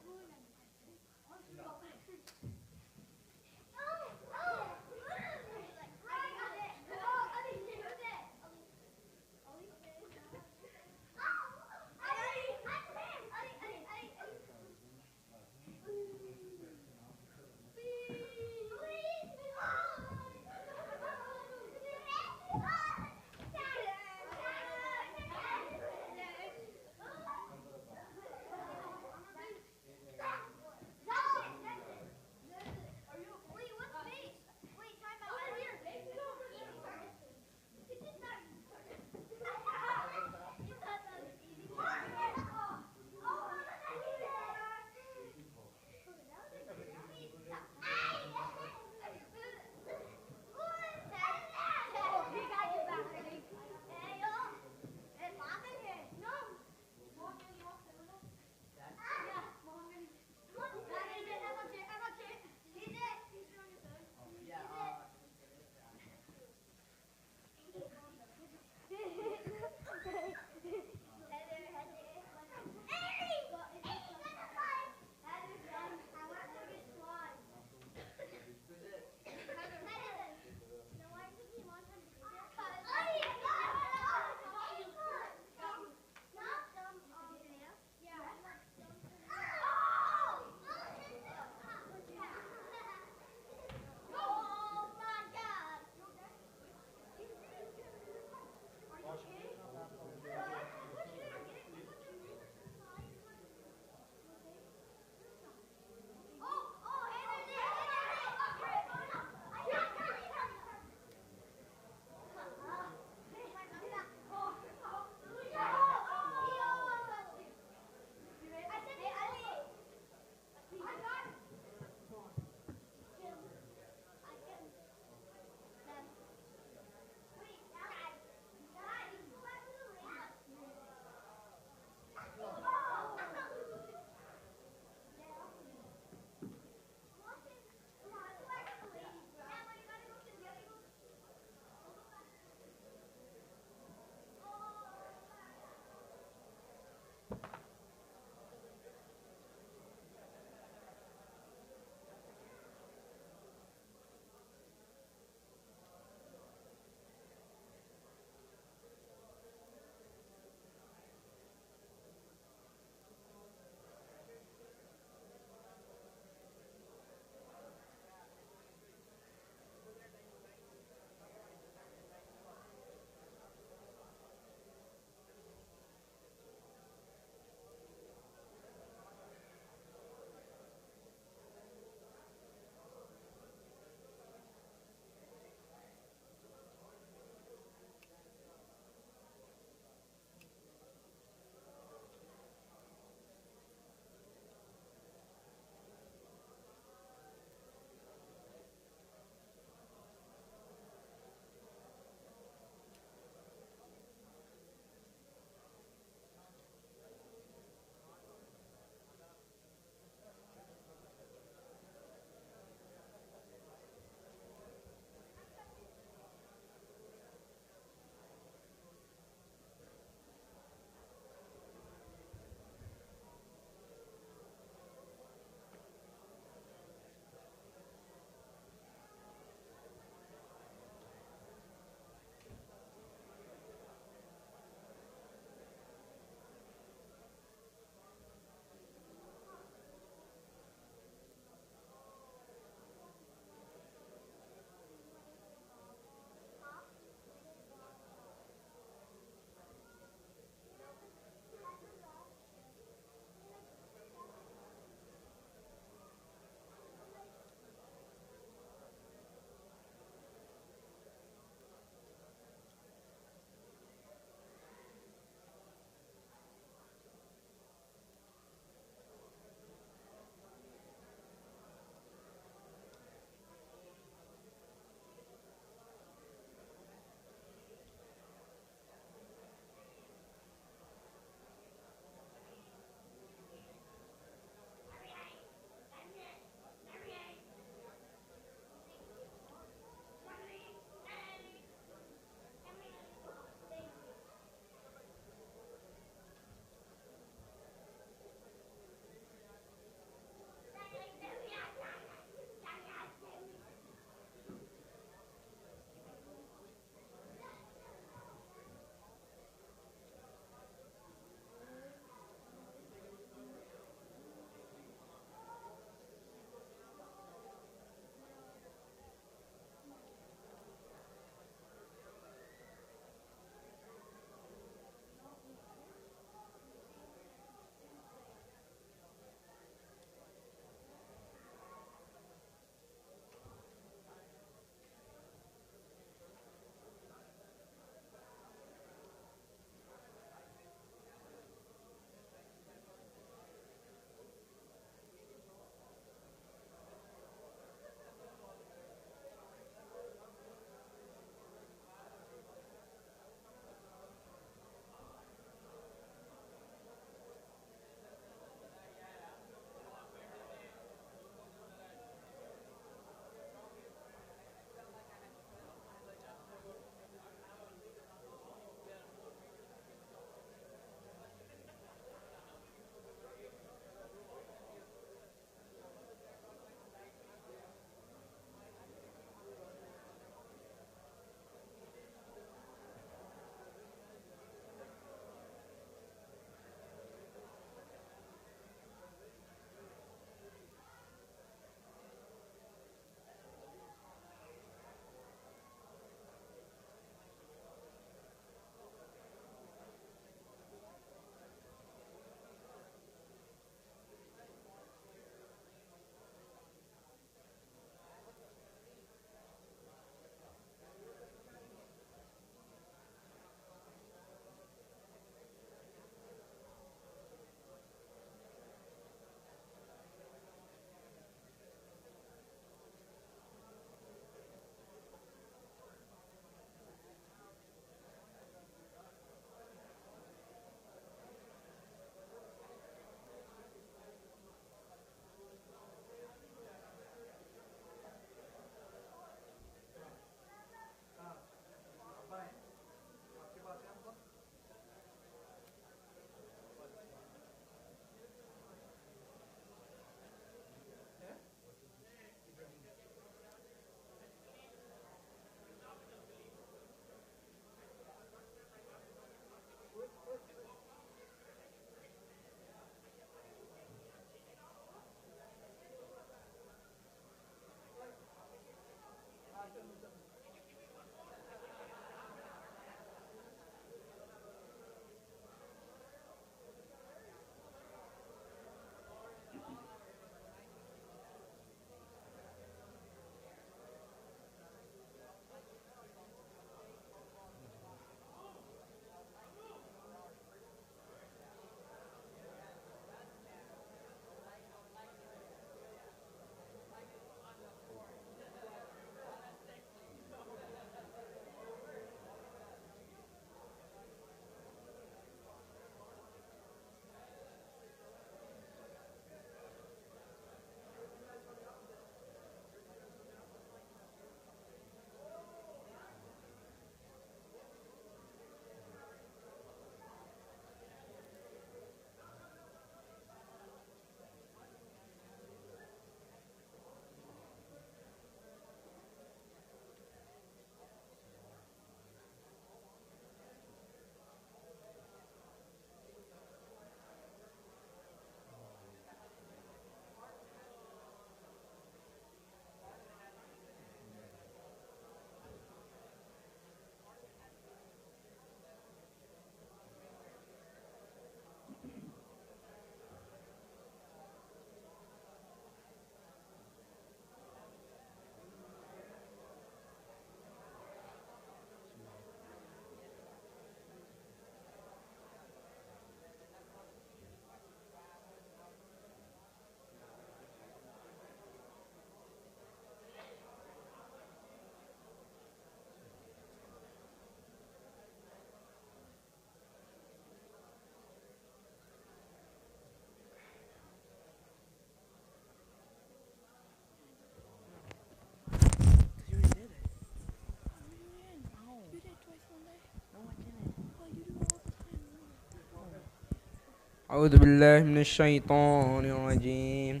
Speaker 5: أعوذ بالله من الشيطان الرجيم.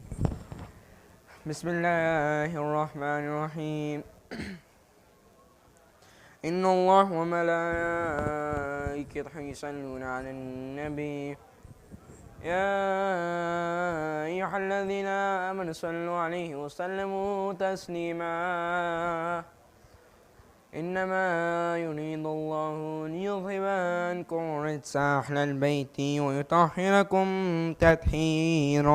Speaker 5: بسم الله الرحمن الرحيم. إن الله وملائكته يصلون على النبي يا أيها الذين آمنوا صلوا عليه وسلموا تسليما. إنما يريد الله ليذهب عنكم الرجس أهل البيت ويطهركم تطهيرا.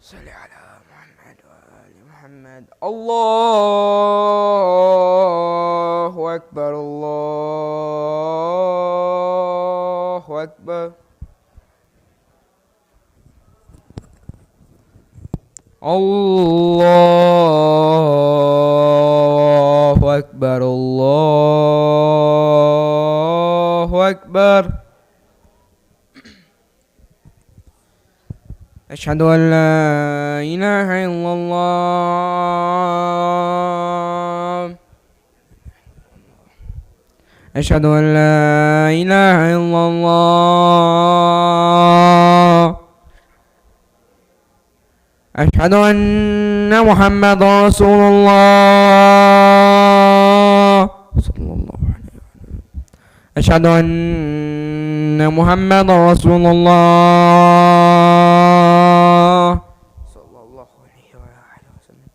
Speaker 5: صل على محمد وآل محمد. الله أكبر الله أكبر. الله أكبر الله أكبر. أشهد أن لا إله إلا الله. أشهد أن لا إله إلا الله. أشهد أن محمد رسول الله صلى الله عليه وسلم. أشهد أن محمد رسول الله صلى الله عليه وسلم.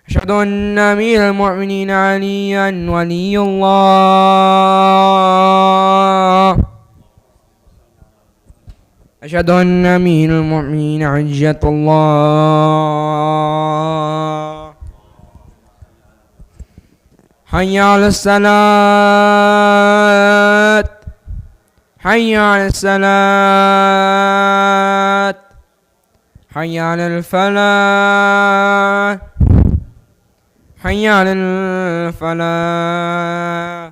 Speaker 5: أشهد أن أمير المؤمنين عليا ولي الله. أشهد أن أمير المؤمنين حجة الله. حي على الصلاة حي على الصلاة حي على الفلاح حي على الفلاح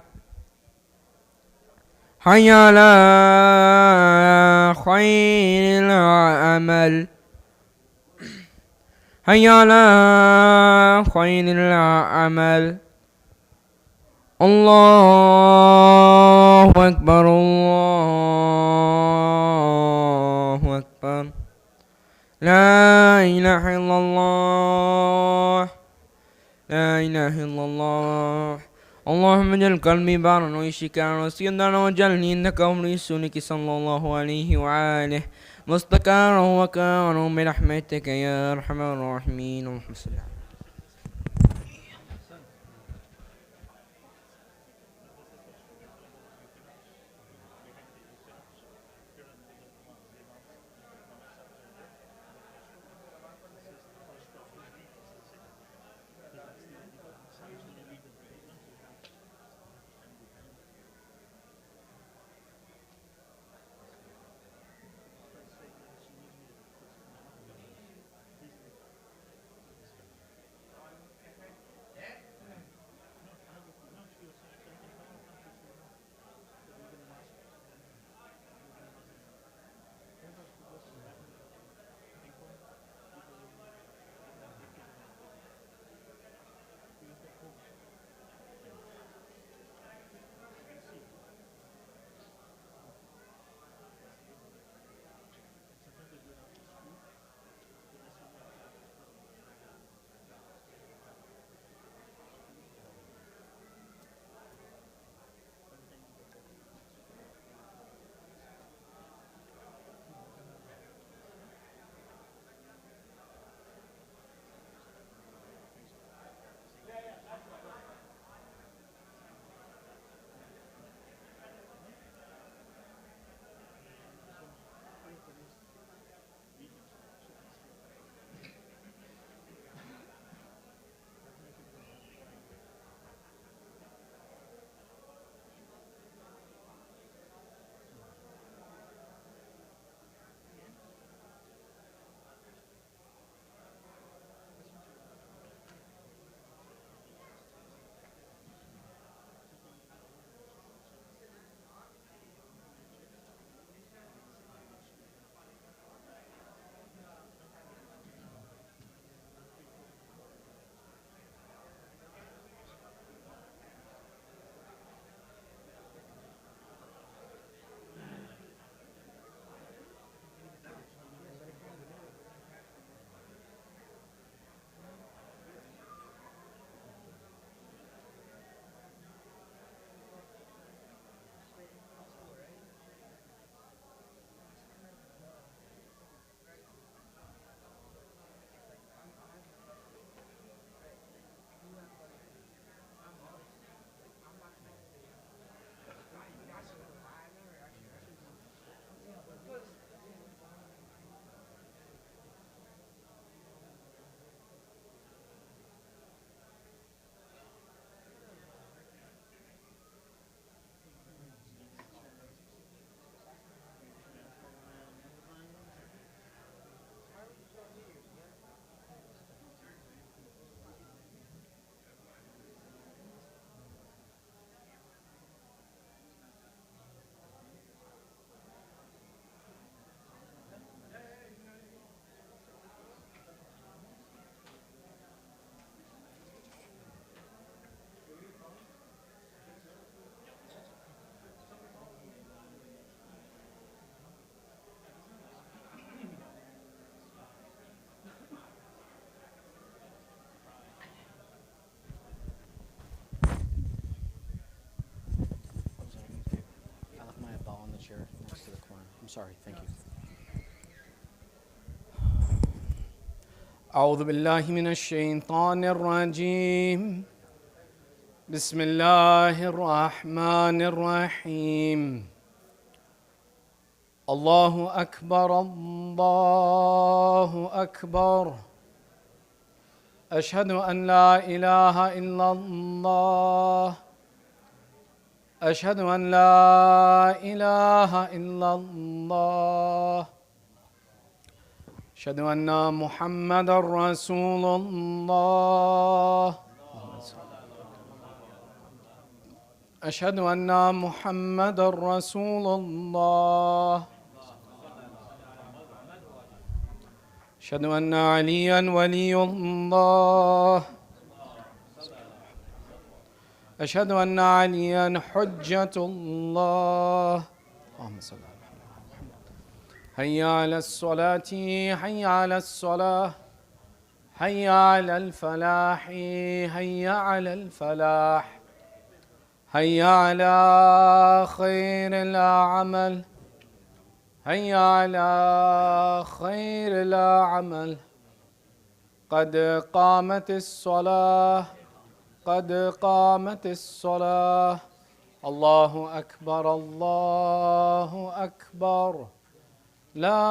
Speaker 5: حي على خير العمل حي على خير العمل. الله أكبر الله أكبر. لا إله إلا الله لا إله إلا الله. اللهم اجعل قلبي بارا وشكارا وسيدا واجعلني عندك رسولك صلى الله عليه وآله مستقرا وكارا برحمتك يا أرحم الراحمين. اللهم صل على
Speaker 1: chair next to the Quran. I'm sorry. Thank you.
Speaker 6: أعوذ بالله من الشيطان الرجيم. بسم الله الرحمن الرحيم. الله أكبر الله أكبر. أشهد أن لا إله إلا الله. أشهد أن لا إله إلا الله. أشهد أن محمد رسول الله. أشهد أن محمد رسول الله. أشهد أن عليا ولي الله. أشهد أن عليا حجة الله. اللهم صل على محمد. حي على الصلاة حي على الصلاة حي على الفلاح حي على الفلاح حي على خير العمل حي على خير العمل. قد قامت الصلاة قد قامت الصلاة. الله أكبر الله أكبر. لا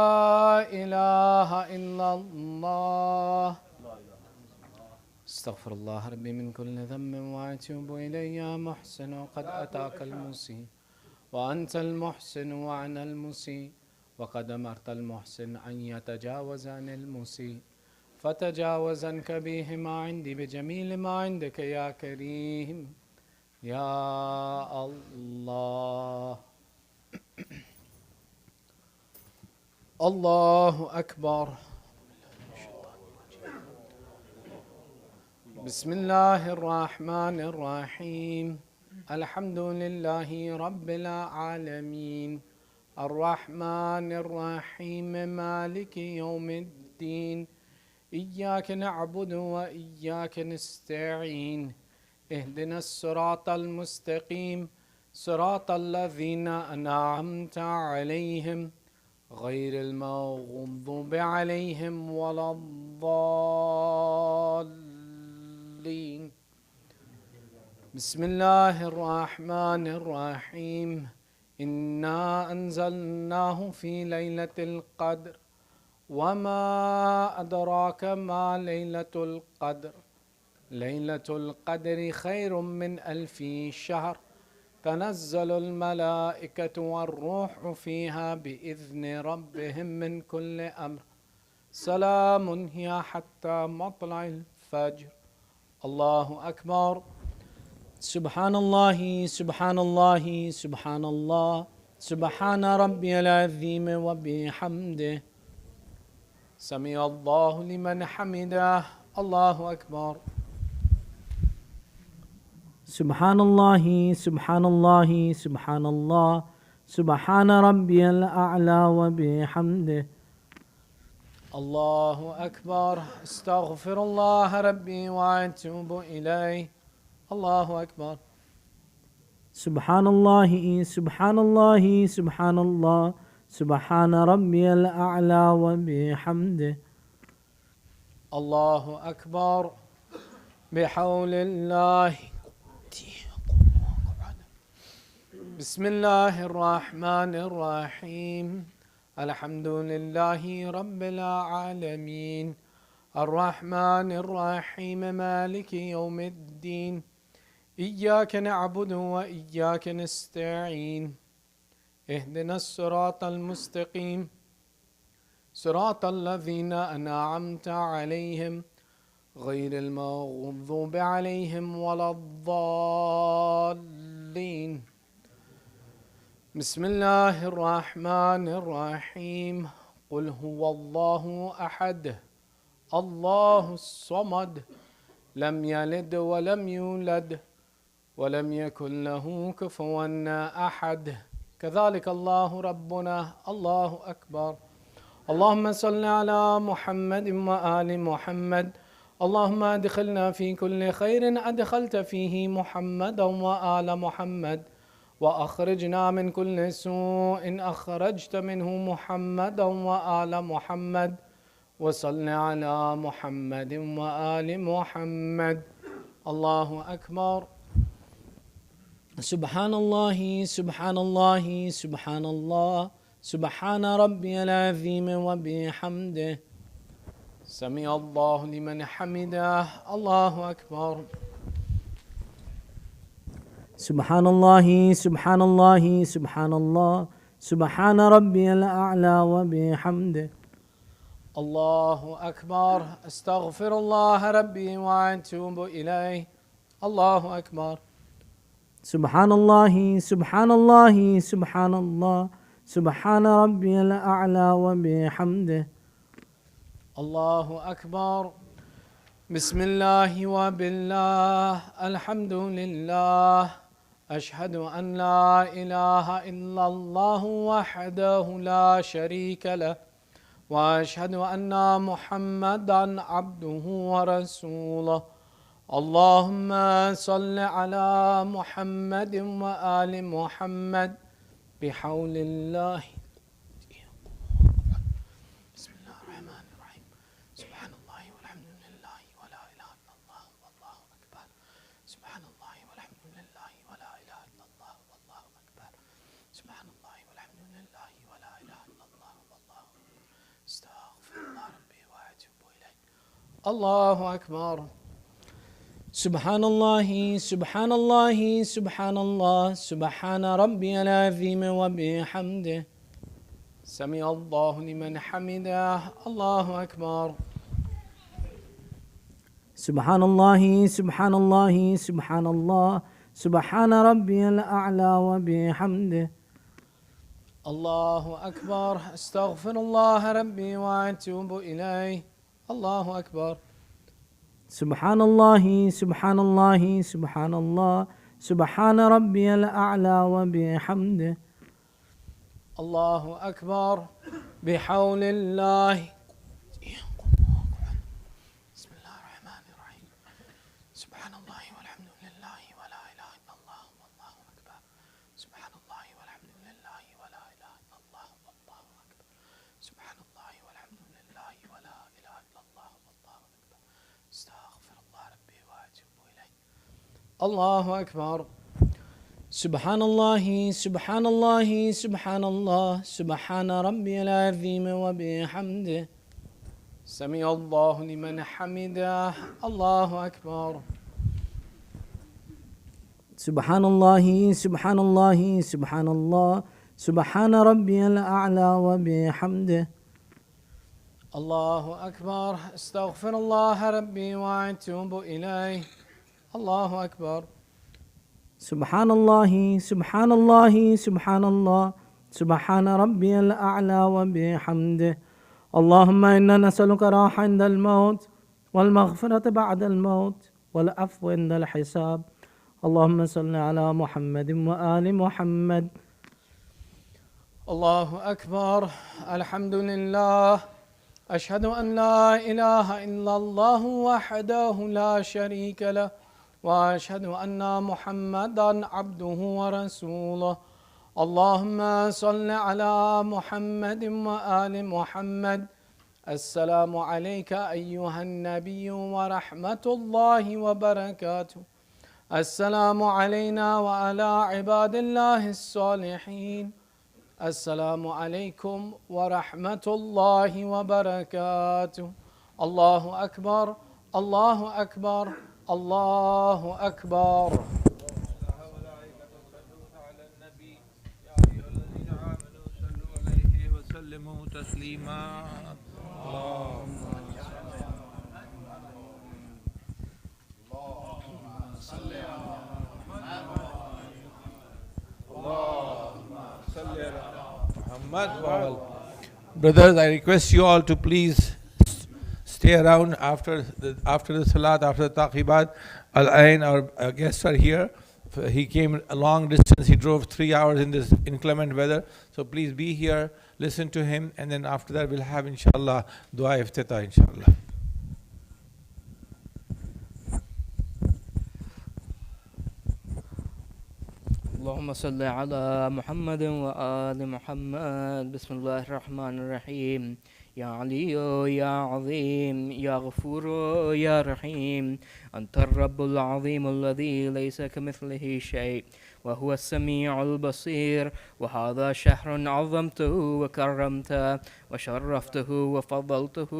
Speaker 6: إله إلا الله. استغفر الله ربي من كل ذنب وأتوب إليه يا محسن وقد أتاك المسيء وأنت المحسن وأنا المسيء وقد أمرت المحسن أن يتجاوز عن المسيء فتجاوز عن كبيه ما عندي بجميل ما عندك يا كريم يا الله. الله أكبر. بسم الله الرحمن الرحيم. الحمد لله رب العالمين الرحمن الرحيم مالك يوم الدين. إياك نعبد وإياك نستعين. اهدنا الصراط المستقيم صراط الذين أنعمت عليهم غير المغضوب عليهم ولا الضالين. بسم الله الرحمن الرحيم. إنا أنزلناه في ليلة القدر وما أدراك ما ليلة القدر. ليلة القدر خير من 1000 شهر. تنزل الملائكة والروح فيها بإذن ربهم من كل أمر. سلام هي حتى مطلع الفجر. الله أكبر. سبحان الله سبحان الله سبحان الله سبحان ربي العظيم وبحمده. سمع الله لمن حمده. الله أكبر. سبحان الله سبحان الله سبحان الله سبحان ربي الأعلى وبحمده. الله أكبر. استغفر الله ربي وأتوب إليه. الله أكبر. سبحان الله سبحان الله سبحان الله سبحان ربي الأعلى وبحمده. الله أكبر. بحول الله. بسم الله الرحمن الرحيم. الحمد لله رب العالمين الرحمن الرحيم مالك يوم الدين. إياك نعبد وإياك نستعين. اهدنا الصراط المستقيم صراط الذين أنعمت عليهم غير المغضوب عليهم ولا الضالين. بسم الله الرحمن الرحيم. قل هو الله أحد الله الصمد لم يلد ولم يولد ولم يكن له كفوا أحد. كذلك الله ربنا. الله أكبر. اللهم صل على محمد وآل محمد. اللهم أدخلنا في كل خير أدخلت فيه محمدا وآل محمد وأخرجنا من كل سوء أخرجت منه محمدا وآل محمد وصل على محمد وآل محمد. الله أكبر. سبحان الله سبحان الله سبحان الله سبحان ربي العظيم وبحمده. سمع الله لمن حمده. الله أكبر. سبحان الله سبحان الله سبحان الله سبحان ربي الأعلى وبحمده. الله أكبر. أستغفر الله ربي وأتوب إليه. الله أكبر. سبحان الله سبحان الله سبحان الله سبحان ربي الأعلى وبحمده. الله أكبر. بسم الله وبالله الحمد لله أشهد أن لا إله إلا الله وحده لا شريك له وأشهد أن محمدا عبده ورسوله. اللهم صل على محمد وآل محمد بحول الله. بسم الله الرحمن الرحيم. سبحان الله والحمد لله ولا إله إلا الله والله أكبر. سبحان الله والحمد لله ولا إله إلا الله والله أكبر. سبحان الله والحمد لله ولا إله إلا الله والله أكبر. استغفر الله ربي وأتوب إليه. الله أكبر. سبحان الله سبحان الله سبحان الله سبحان ربي العظيم وبحمده. سمع الله لمن حمده. الله أكبر. سبحان الله سبحان الله سبحان الله سبحان ربي الأعلى وبحمده. الله أكبر. أستغفر الله ربي وأتوب إليه. الله أكبر. سبحان الله سبحان الله سبحان الله سبحان ربي الأعلى وبحمده. الله أكبر. بحول الله. بسم الله الرحمن الرحيم. سبحان الله والحمد لله ولا إله إلا الله والله أكبر. سبحان الله والحمد لله ولا إله إلا الله والله أكبر. سبحان الله والحمد لله ولا إله إلا الله والله أكبر. استغفر الله ربي وأتوب إليه. الله أكبر. سبحان الله سبحان الله سبحان الله سبحان ربي العظيم وبحمده. سمع الله لمن حمده. الله أكبر. سبحان الله سبحان الله سبحان الله سبحان ربي الأعلى وبحمده. الله أكبر. استغفر الله ربي وأتوب إليه. الله أكبر. سبحان الله سبحان الله سبحان الله سبحان ربي الأعلى وبحمده. اللهم إنا نسألك راحة عند الموت والمغفرة بعد الموت والعفو عند الحساب. اللهم صل على محمد وآل محمد. الله أكبر. الحمد لله. أشهد أن لا إله إلا الله وحده لا شريك له وأشهد أن محمدا عبده ورسوله. اللهم صل على محمد وآل محمد. السلام عليك أيها النبي ورحمة الله وبركاته. السلام علينا وعلى عباد الله الصالحين. السلام عليكم ورحمة الله وبركاته. الله أكبر. الله أكبر. الله أكبر.
Speaker 2: وسلموا تسليما. Brothers, I request you all to please stay around after the salat, after the taqibat. Al-Ain, our guests are here. He came a long distance. He drove 3 hours in this inclement weather. So please be here, listen to him, and then after that we'll have inshallah dua iftitah inshallah.
Speaker 5: اللهم صل على محمد وآل محمد. بسم الله الرحمن الرحيم. يا علي يا عظيم يا غفور يا رحيم، أنت الرب العظيم الذي ليس كمثله شيء وهو السميع البصير. وهذا شهر عظمته وكرمته وشرفته وفضلته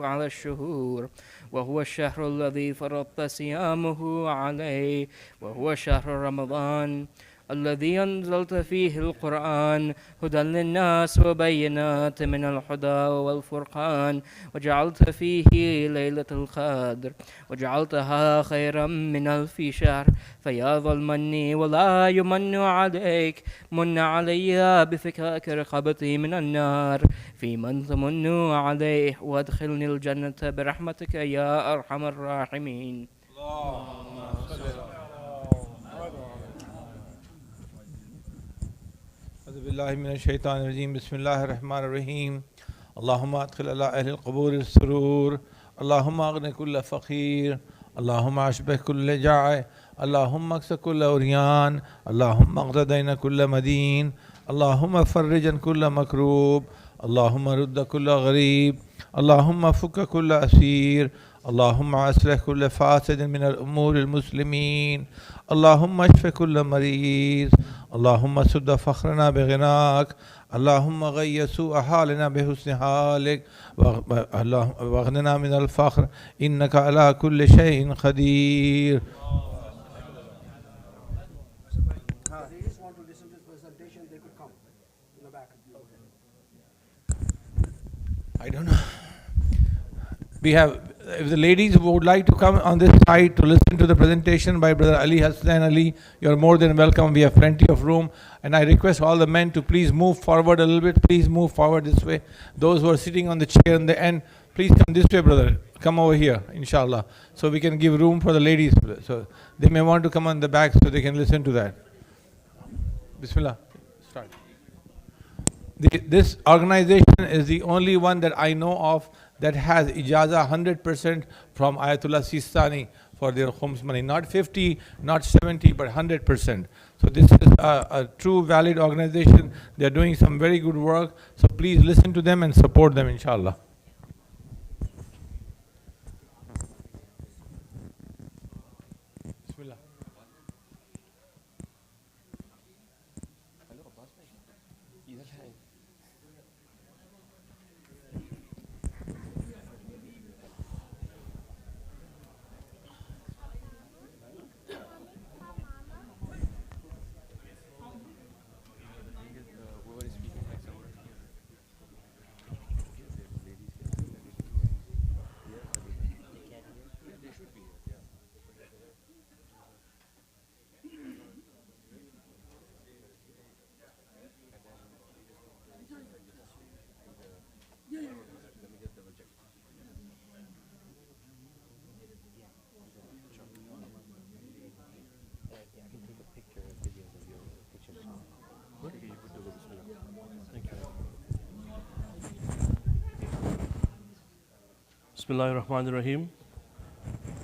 Speaker 5: على الشهور، وهو الشهر الذي فرضت صيامه عليه، وهو شهر رمضان الذي أنزلت فيه القرآن هدى للناس وبينات من الهدى والفرقان، وجعلت فيه ليلة القدر وجعلتها خيرا من 1000 شهر. فيا ذا المن ولا يمن عليك، من علي بفكاك رقبتي من النار، في من تمن عليه، وادخلني الجنة برحمتك يا أرحم الراحمين.
Speaker 2: أعوذ بالله من الشيطان الرجيم. بسم الله الرحمن الرحيم. اللهم أدخل على أهل القبور السرور، اللهم أغن كل فقير، اللهم أشبه كل جائع، اللهم اكس كل عريان، اللهم اقض دين كل مدين، اللهم فرج كل مكروب، اللهم رد كل غريب، اللهم فك كل أسير، اللهم أصلح كل فاسد من الأمور المسلمين، اللهم اشف كل مريض، اللهم سد فخرنا بغناك، اللهم غي سوء حالنا بحسن حالك، واغننا من الفخر إنك على كل شيء قدير.
Speaker 7: They just want to listen to this presentation, they could come in the back.
Speaker 2: I don't know. We have, if the ladies would like to come on this side to listen to the presentation by Brother Ali Hassan Ali, you're more than welcome. We have plenty of room. And I request all the men to please move forward a little bit. Please move forward this way. Those who are sitting on the chair in the end, please come this way, brother. Come over here, inshallah. So we can give room for the ladies. So they may want to come on the back so they can listen to that. Bismillah. Start. This organization is the only one that I know of that has ijazah 100% from Ayatollah Sistani for their Khums money. Not 50, not 70, but 100%. So this is a true valid organization. They are doing some very good work. So please listen to them and support them, inshallah. Bismillah.
Speaker 8: Bismillahir Rahmanir Rahim.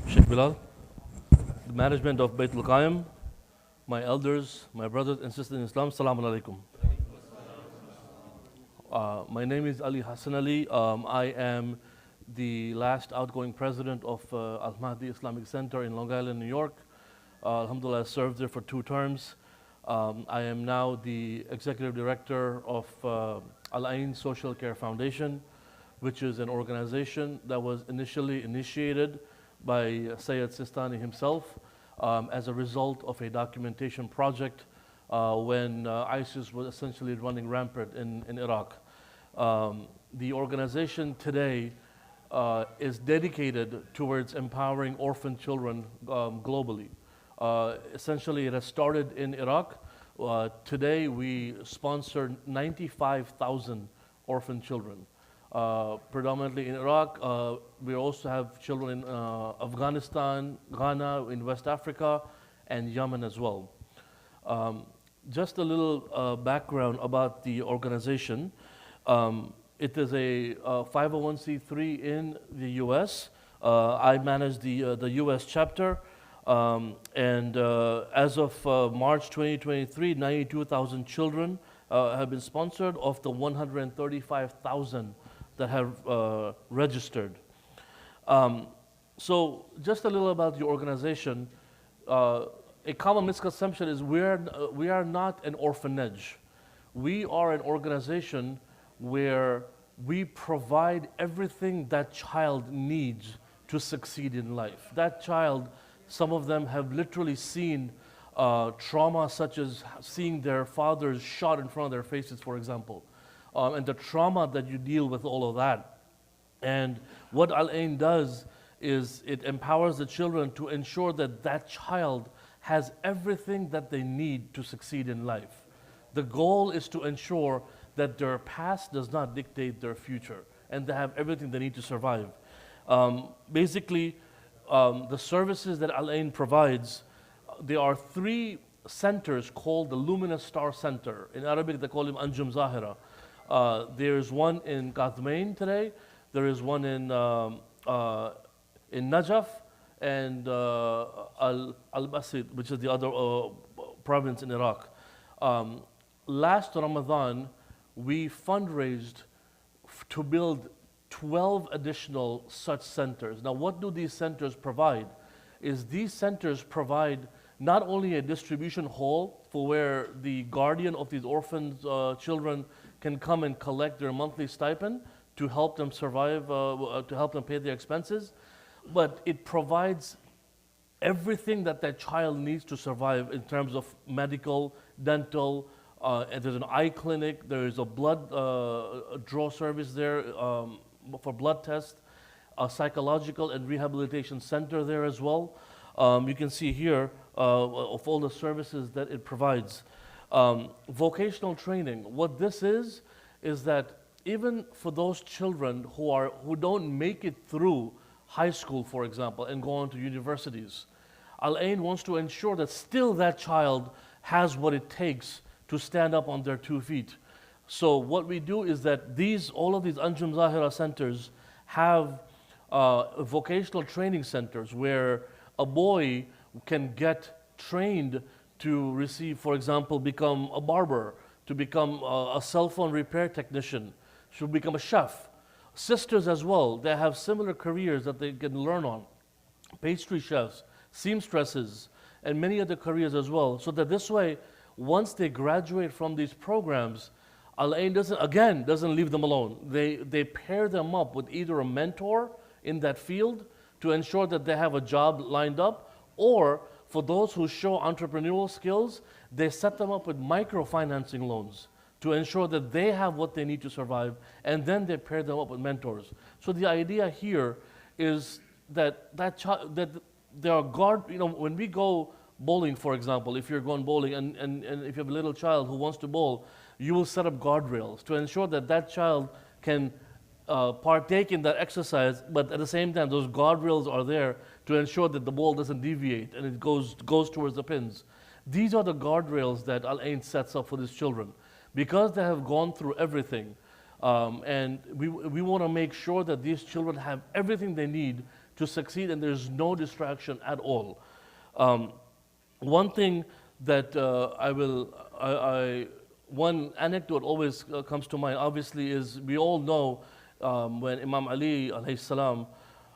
Speaker 8: Sheikh Bilal, the management of Bayt al-Qaim, my elders, my brothers and sisters in Islam, Assalamu alaikum. My name is Ali Hassan Ali. I am the last outgoing president of Al-Mahdi Islamic Center in Long Island, New York. Alhamdulillah, I served there for 2 terms. I am now the executive director of Al-Ain Social Care Foundation, which is an organization that was initially initiated by Sayyid Sistani himself as a result of a documentation project when ISIS was essentially running rampant in Iraq. The organization today is dedicated towards empowering orphan children globally. Essentially, it has started in Iraq. Today, we sponsor 95,000 orphan children. Predominantly in Iraq. We also have children in Afghanistan, Ghana, in West Africa, and Yemen as well. Just a little background about the organization. It is a 501c3 in the US. I manage the US chapter. As of March 2023, 92,000 children have been sponsored of the 135,000 that have registered. So just a little about the organization. A common misconception is we are not an orphanage. We are an organization where we provide everything that child needs to succeed in life. That child, some of them have literally seen trauma such as seeing their fathers shot in front of their faces, for example, and the trauma that you deal with all of that. And what Al-Ain does is it empowers the children to ensure that that child has everything that they need to succeed in life. The goal is to ensure that their past does not dictate their future and they have everything they need to survive. Basically, the services that Al-Ain provides, there are 3 centers called the Luminous Star Center. In Arabic, they call them Anjum Zahira. There's one in Kathmain today. There is one in Najaf and Al-Basid, which is the other province in Iraq. Last Ramadan, we fundraised to build 12 additional such centers. Now, what do these centers provide? Is these centers provide not only a distribution hall for where the guardian of these orphan children can come and collect their monthly stipend to help them survive, to help them pay their expenses, but it provides everything that that child needs to survive in terms of medical, dental, and there's an eye clinic, there is a blood draw service there for blood tests, a psychological and rehabilitation center there as well. You can see here of all the services that it provides. Vocational training, what this is that even for those children who don't make it through high school, for example, and go on to universities, Al-Ain wants to ensure that still that child has what it takes to stand up on their 2 feet. So what we do is that all of these Anjum Zahira centers have vocational training centers where a boy can get trained to receive, for example, become a barber, to become a cell phone repair technician, to become a chef. Sisters as well, they have similar careers that they can learn on. Pastry chefs, seamstresses, and many other careers as well. So that this way, once they graduate from these programs, Al-Ain doesn't leave them alone. They pair them up with either a mentor in that field to ensure that they have a job lined up, or for those who show entrepreneurial skills, they set them up with microfinancing loans to ensure that they have what they need to survive, and then they pair them up with mentors. So the idea here is that there are when we go bowling, for example, if you're going bowling and if you have a little child who wants to bowl, you will set up guardrails to ensure that that child can partake in that exercise, but at the same time, those guardrails are there to ensure that the ball doesn't deviate and it goes towards the pins. These are the guardrails that Al-Ain sets up for these children. Because they have gone through everything, and we want to make sure that these children have everything they need to succeed and there's no distraction at all. One thing that one anecdote always comes to mind, obviously, is we all know when Imam Ali alayhi salam,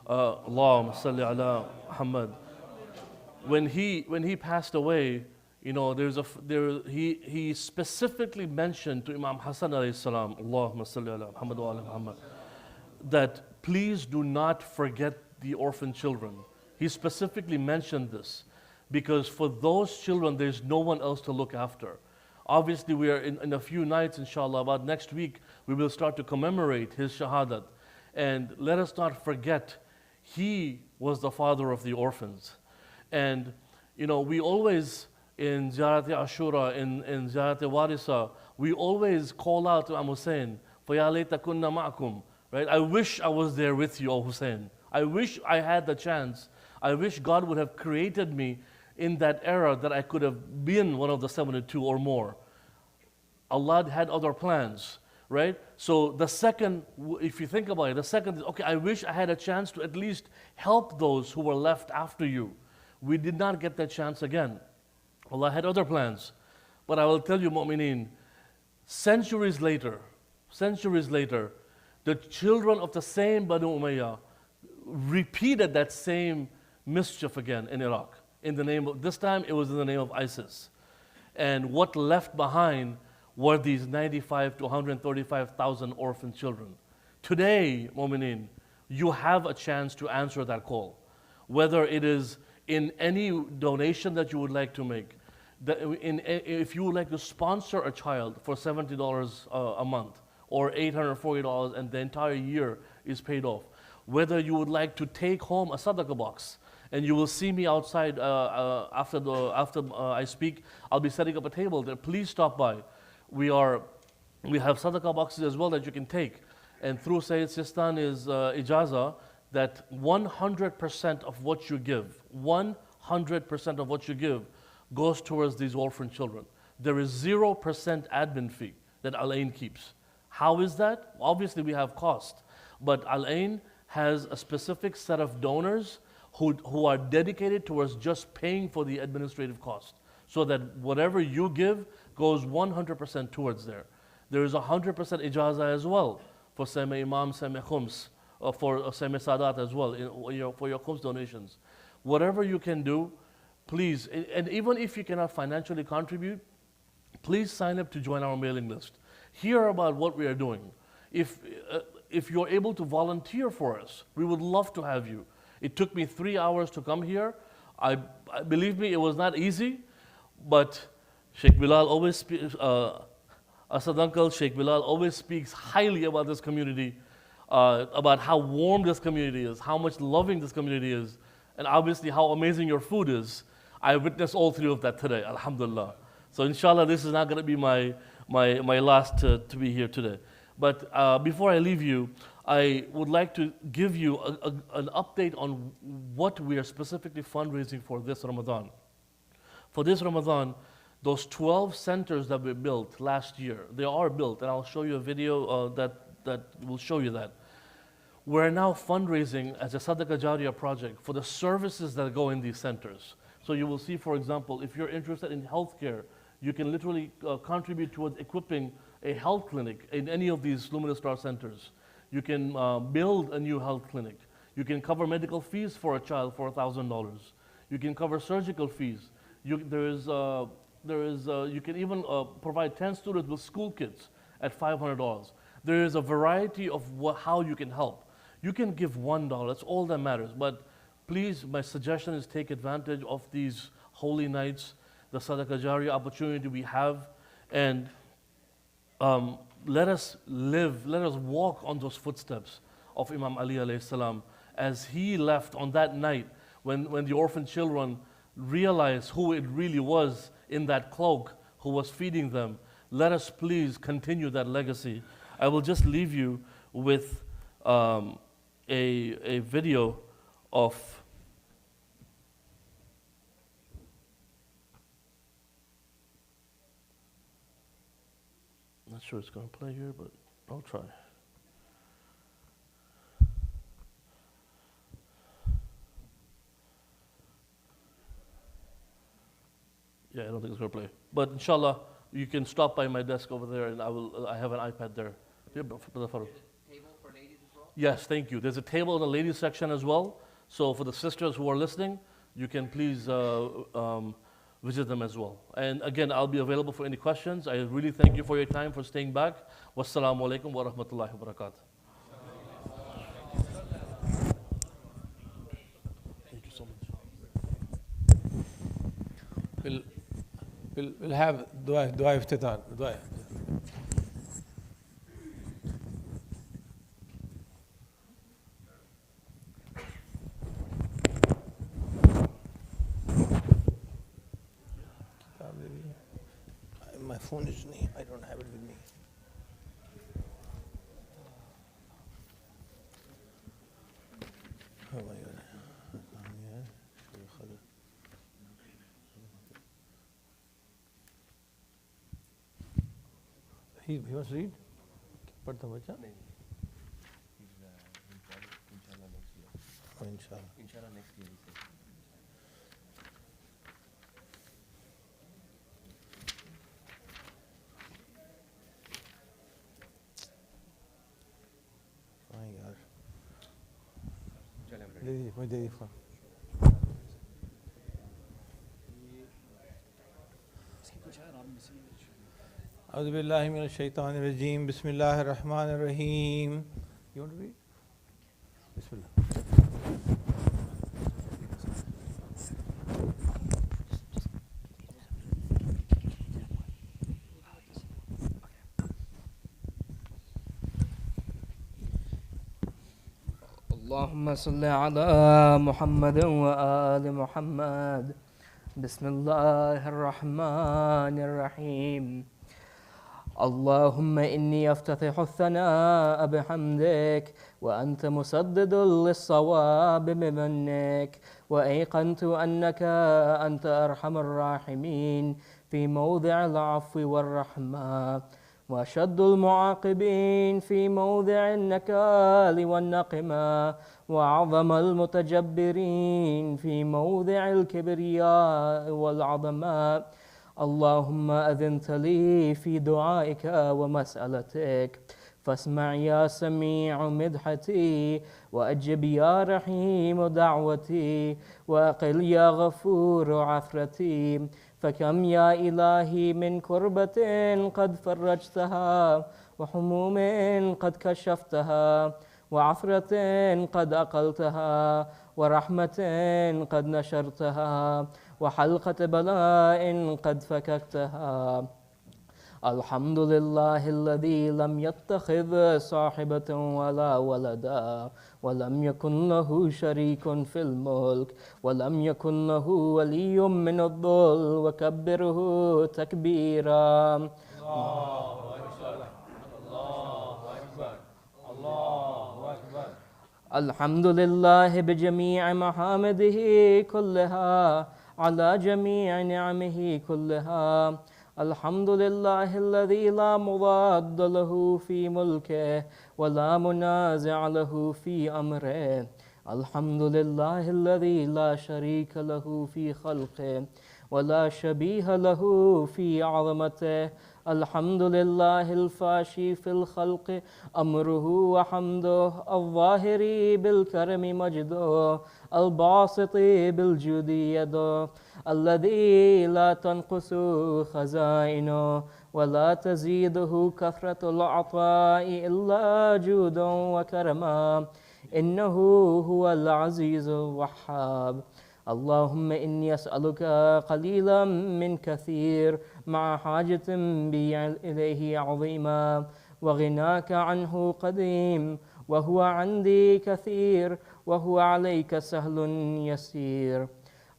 Speaker 8: Allahumma salli ala Muhammad, when he passed away, he specifically mentioned to Imam Hassan alayhi salam, Allahumma salli ala Muhammad wa ala Muhammad, that please do not forget the orphan children. He specifically mentioned this because for those children, there's no one else to look after. Obviously, we are in a few nights, inshallah, about next week, we will start to commemorate his shahadat. And let us not forget, he was the father of the orphans. And, we always, in Ziyarat Ashura, in Ziyarat Warisa, we always call out to Imam Hussein, فَيَا لَيْتَ كُنَّا مَعَكُمْ, right? I wish I was there with you, O Hussein. I wish I had the chance. I wish God would have created me in that era that I could have been one of the 72 or more. Allah had other plans, right? So the second, if you think about it, the second is, okay, I wish I had a chance to at least help those who were left after you. We did not get that chance again. Allah had other plans. But I will tell you, mu'mineen, centuries later, the children of the same Banu Umayyah repeated that same mischief again in Iraq. In the name of, this time it was in the name of ISIS. And what left behind were these 95 to 135,000 orphan children. Today, mu'mineen, you have a chance to answer that call. Whether it is in any donation that you would like to make, if you would like to sponsor a child for $70 a month or $840 and the entire year is paid off, whether you would like to take home a sadaqah box, and you will see me outside after I speak, I'll be setting up a table there. Please stop by. We have sadaqah boxes as well that you can take. And through Sayyid Sistani's ijaza, that 100% of what you give, 100% of what you give goes towards these orphan children. There is 0% admin fee that Al-Ain keeps. How is that? Obviously we have cost, but Al-Ain has a specific set of donors who are dedicated towards just paying for the administrative cost, so that whatever you give goes 100% towards there. There is 100% ijaza as well for Seme Imam, Seme Khums, for Seme Sadat as well, for your Khums donations. Whatever you can do, please, and even if you cannot financially contribute, please sign up to join our mailing list. Hear about what we are doing. If you're able to volunteer for us, we would love to have you. It took me 3 hours to come here. Believe me, it was not easy, but Sheikh Bilal always speaks, Asad Uncle, Sheikh Bilal always speaks highly about this community, about how warm this community is, how much loving this community is, and obviously how amazing your food is. I witnessed all three of that today, alhamdulillah. So inshallah, this is not going to be my last to be here today. But before I leave you, I would like to give you an update on what we are specifically fundraising for this Ramadan. For this Ramadan, those 12 centers that we built last year, they are built, and I'll show you a video that will show you that. We're now fundraising as a Sadaqah Jariyah project for the services that go in these centers. So you will see, for example, if you're interested in healthcare, you can literally contribute towards equipping a health clinic in any of these Luminous Star centers. You can build a new health clinic. You can cover medical fees for a child for $1,000. You can cover surgical fees. You can even provide 10 students with school kits at $500. There is a variety of how you can help. You can give $1, that's all that matters. But please, my suggestion is take advantage of these holy nights, the Sadaqah Jariyah opportunity we have, and let us walk on those footsteps of Imam Ali alayhi salam as he left on that night when the orphan children realized who it really was in that cloak who was feeding them. Let us please continue that legacy. I will just leave you with a video of not sure it's going to play here, but I'll try. Yeah, I don't think it's going to play. But inshallah, you can stop by my desk over there, and I have an iPad there. Yeah, Brother Farooq.
Speaker 9: Table for ladies as well?
Speaker 8: Yes, thank you. There's a table in the ladies section as well. So for the sisters who are listening, you can please visit them as well. And again, I'll be available for any questions. I really thank you for your time, for staying back. Wassalamu alaikum wa rahmatullahi wa barakatuh. Thank you so much.
Speaker 2: We'll have dua iftitan. Dua. My phone is near. I don't have it with me. Oh my God. He wants to read? पढ़ता बच्चा? नहीं. Inshallah next year.
Speaker 9: Inshallah next year.
Speaker 2: أعوذ بالله من الشيطان الرجيم بسم الله الرحمن الرحيم. You want to read? بسم الله.
Speaker 5: اللهم صل على محمد وآل محمد. بسم الله الرحمن الرحيم. اللهم إني أفتتح الثناء بحمدك وأنت مسدد للصواب بمنك، وأيقنت أنك أنت أرحم الراحمين في موضع العفو والرحمة، وأشد المعاقبين في موضع النكال والنقمة، وأعظم المتجبرين في موضع الكبرياء والعظمة. اللهم أذنت لي في دعائك ومسألتك، فاسمع يا سميع مدحتي، وأجب يا رحيم دعوتي، وأقل يا غفور عثرتي. فكم يا إلهي من كربة قد فرجتها، وحموم قد كشفتها، وعثرة قد أقلتها، ورحمة قد نشرتها، وحلقة بلاء قد فككتها. الحمد لله الذي لم يتخذ صاحبة ولا ولدا، ولم يكن له شريك في الملك، ولم يكن له ولي من الذل، وكبره تكبيرا.
Speaker 2: الله أكبر الله أكبر الله أكبر.
Speaker 5: الحمد لله بجميع محامده كلها، على جميع نعمه كلها. الحمد لله الذي لا مضاد له في ملكه، ولا منازع له في أمره. الحمد لله الذي لا شريك له في خلقه، ولا شبيه له في عظمته. الحمد لله الفاشي في الخلق أمره وحمده، الظاهر بالكرم مجده، الباسط بالجود يده، الذي لا تنقص خزائنه، ولا تزيده كثرة العطاء إلا جودا وكرما. إنه هو العزيز الوهاب. اللهم إني أسألك قليلا من كثير، مع حاجة بي إليه عظيمة، وغناك عنه قديم، وهو عندي كثير، وهو عليك سهل يسير.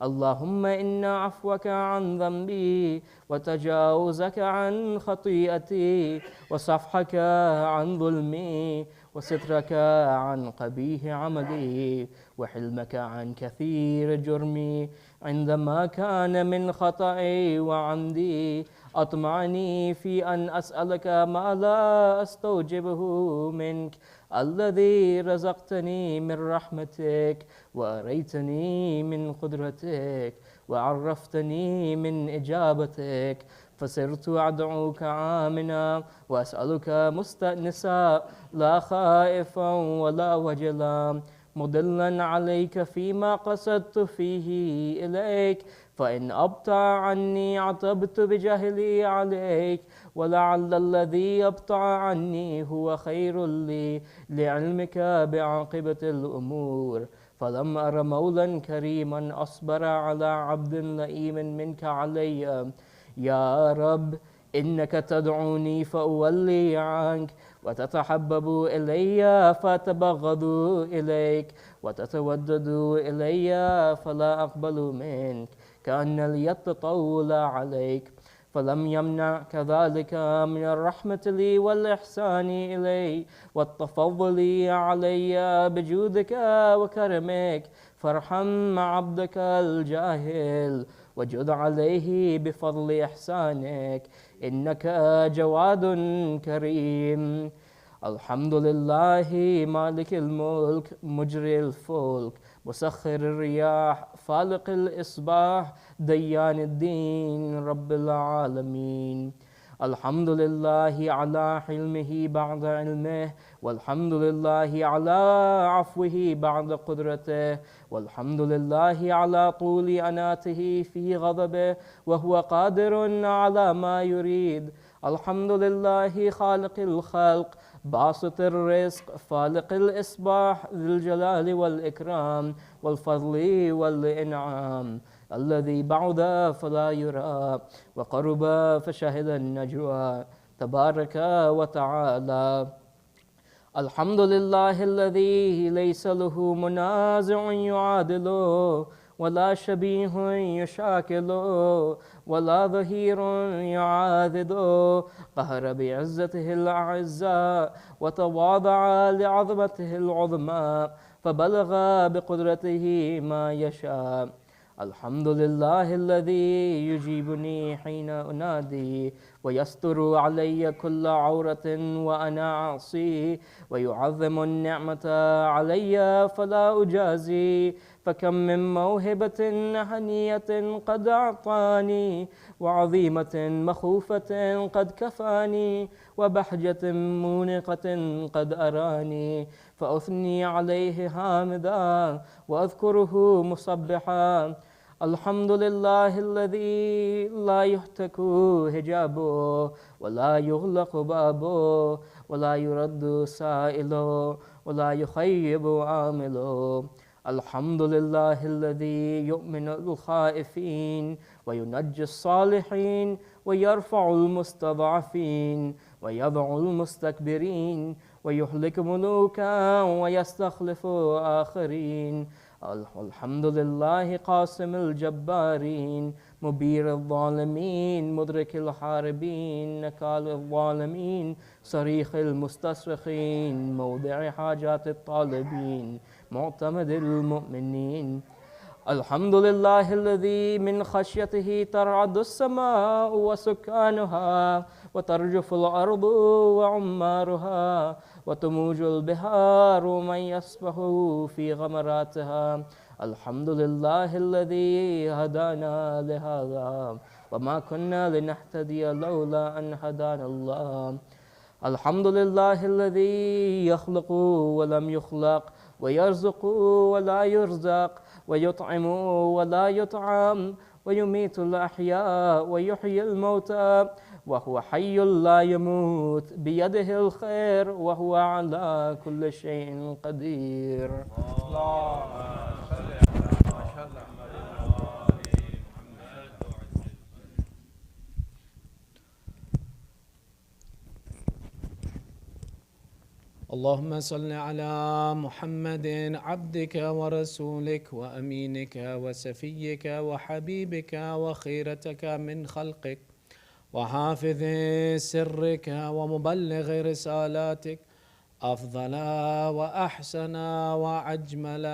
Speaker 5: اللهم إن عفوك عن ذنبي، وتجاوزك عن خطيئتي، وصفحك عن ظلمي، وسترك عن قبيح عملي، وحلمك عن كثير جرمي، عندما كان من خطئي وعمدي. أطمعني في أن أسألك ما لا أستوجبه منك، الذي رزقتني من رحمتك، وأريتني من قدرتك، وعرفتني من إجابتك. فصرت أدعوك آمنا، وأسألك مستأنسا، لا خائفا ولا وجلا، مضلا عليك فيما قصدت فيه إليك. فإن أبطأ عني عتبت بجهلي عليك، ولعل الذي يبطأ عني هو خير لي، لعلمك بعاقبة الأمور. فلم أر مولا كريما أصبر على عبد لئيم منك علي. يا رب، إنك تدعوني فأولي عنك، وتتحبب إلي فأتبغض إليك، وتتودد إلي فلا أقبل منك، كأن اليد طول عليك. فلم يمنع كذلك من الرحمة لي والإحسان إلي والتفضل علي بجودك وكرمك. فارحم عبدك الجاهل، وجد عليه بفضل إحسانك، إنك جواد كريم. الحمد لله مالك الملك، مجري الفلك، مسخر الرياح، فالق الإصباح، ديان الدين، رب العالمين. الحمد لله على حلمه بعد علمه، والحمد لله على عفوه بعد قدرته، والحمد لله على طول أناته في غضبه وهو قادر على ما يريد. الحمد لله خالق الخلق باسط الرزق فالق الإصباح ذي الجلال والإكرام والفضل والإنعام، الذي بعد فلا يرى وقرب فشهد النجوى تبارك وتعالى. الحمد لله الذي ليس له منازع يعادله، ولا شبيه يشاكله، ولا ظهير يعاذده. قهر بعزته الأعزاء وتواضع لعظمته العظمى، فبلغ بقدرته ما يشاء. الحمد لله الذي يجيبني حين أنادي، ويستر علي كل عورة وأنا عاصي، ويعظم النعمة علي فلا أجازي. فكم من موهبة هنية قد أعطاني، وعظيمة مخوفة قد كفاني، وبحجة مونقة قد أراني. فأثني عليه حامدا وأذكره مصبحا. الحمد لله الذي لا يهتك حجابه، ولا يغلق بابه، ولا يرد سائله، ولا يخيب عامله. الحمد لله الذي يؤمن الخائفين وينجي الصالحين ويرفع المستضعفين ويضع المستكبرين ويهلك ملوكا ويستخلف آخرين. الحمد لله قاسم الجبارين مبير الظالمين مدرك الحاربين نكال الظالمين صريخ المستصرخين موضع حاجات الطالبين معتمد المؤمنين. الحمد لله الذي من خشيته ترعد السماء وسكانها، وترجف الأرض وعمارها، وتموج البحار ومن يسبح في غمراتها. الحمد لله الذي هدانا لهذا وما كنا لنهتدي لولا أن هدانا الله. الحمد لله الذي يخلق ولم يخلق، ويرزق ولا يرزق، ويطعم ولا يطعم، ويميت الأحياء ويحيي الموتى، وهو حي لا يموت بيده الخير وهو على كل شيء قدير.
Speaker 6: اللهم صل على محمد عبدك ورسولك وأمينك وسفيك وحبيبك وخيرتك من خلقك وحافظ سرك ومبلغ رسالاتك، أفضل وأحسن وأجمل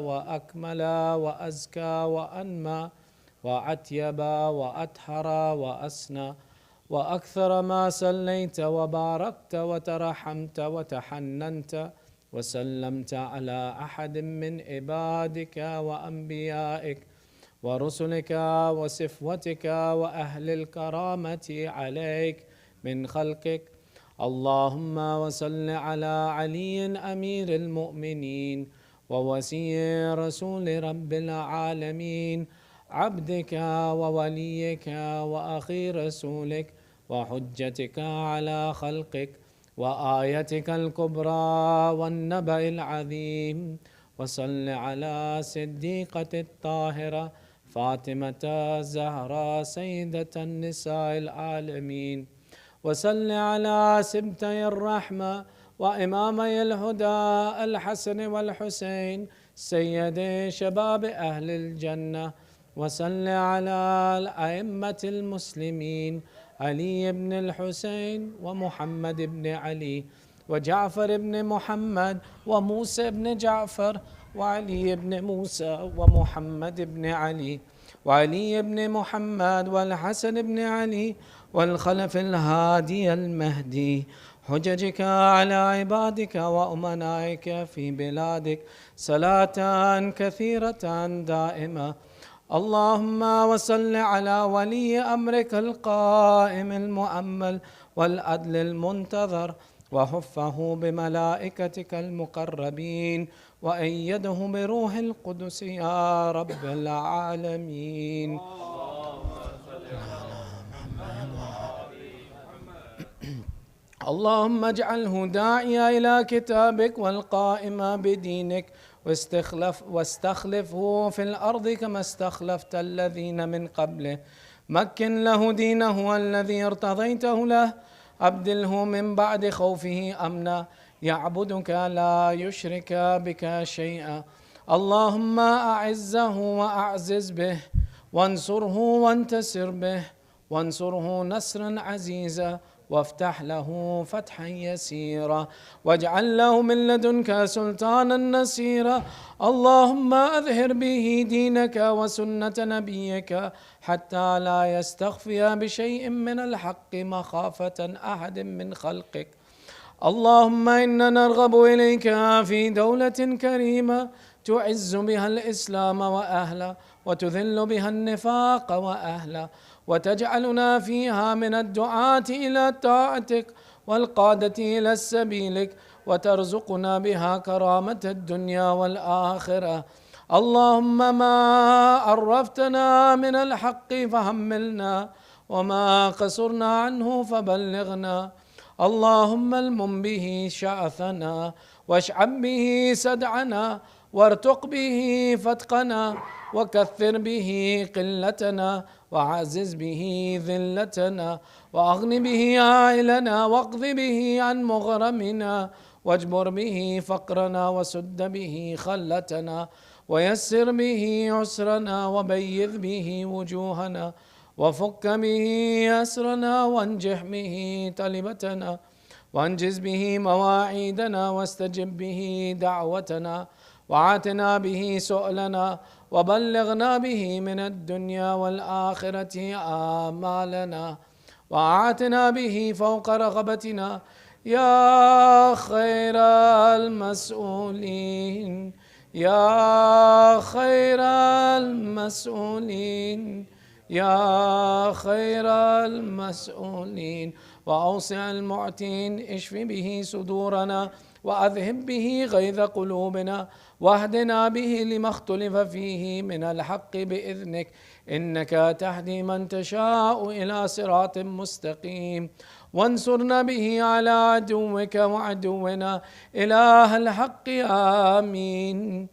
Speaker 6: وأكمل وأزكى وأنمى وأطيب وأطهر وأسنى وأكثر ما صليت وباركت وترحمت وتحننت وسلمت على أحد من عبادك وأنبيائك ورسلك وصفوتك وأهل الكرامة عليك من خلقك. اللهم وصل على علي أمير المؤمنين ووصي رسول رب العالمين، عبدك ووليك وأخي رسولك وحجتك على خلقك وآيتك الكبرى والنبأ العظيم. وصل على صديقة الطاهرة فاطمة الزهراء سيدة النساء العالمين. وصل على سبتي الرحمة وإمامي الهدى الحسن والحسين سيدي شباب أهل الجنة. وصل على الأئمة المسلمين علي بن الحسين ومحمد بن علي وجعفر بن محمد وموسى بن جعفر وعلي بن موسى ومحمد بن علي وعلي بن محمد والحسن بن علي والخلف الهادي المهدي، حججك على عبادك وأمنائك في بلادك صلاة كثيرة دائمة اللهم وصل على ولي أمرك القائم المؤمل والعدل المنتظر، وحفه بملائكتك المقربين، وأيده بروح القدس يا رب العالمين. اللهم اجعله داعيا إلى كتابك والقائم بدينك، واستخلفه في الأرض كما استخلفت الذين من قبله. مكن له دينه الذي ارتضيته له، أبدله من بعد خوفه أمنا، يعبدك لا يشرك بك شيئا. اللهم أعزه وأعزز به، وانصره وانتصر به، وانصره نصرا عزيزا، وافتح له فتحا يسيرا، واجعل له من لدنك سلطانا نصيرا. اللهم أظهر به دينك وسنة نبيك، حتى لا يستخفي بشيء من الحق مخافة أحد من خلقك. اللهم إنا نرغب إليك في دولة كريمة تعز بها الإسلام وأهله، وتذل بها النفاق وأهله، وتجعلنا فيها من الدعاة إلى طاعتك والقادة إلى سبيلك، وترزقنا بها كرامة الدنيا والآخرة. اللهم ما عرفتنا من الحق فحملنا، وما قصرنا عنه فبلغنا. اللهم المم به شعثنا، واشعب به سدعنا، وارتق به فتقنا، وكثر به قلتنا، وعزز به ذلتنا، وأغن به عائلنا، واقض به عن مغرمنا، واجبر به فقرنا، وسد به خلتنا، ويسر به عسرنا، وبيض به وجوهنا، وفك به أسرنا، وانجح به طلبتنا، وانجز به مواعيدنا، واستجب به دعوتنا، وعاتنا به سؤلنا، وبلغنا به من الدنيا والآخرة آمالنا، وعاتنا به فوق رغبتنا يا خير المسؤولين، يا خير المسؤولين، يا خير المسؤولين. وأوسع المعتين، اشف به صدورنا، وأذهب به غيظ قلوبنا، واهدنا به لما اختلف فيه من الحق بإذنك، إنك تهدي من تشاء إلى صراط مستقيم. وانصرنا به على عدوك وعدونا إله الحق آمين.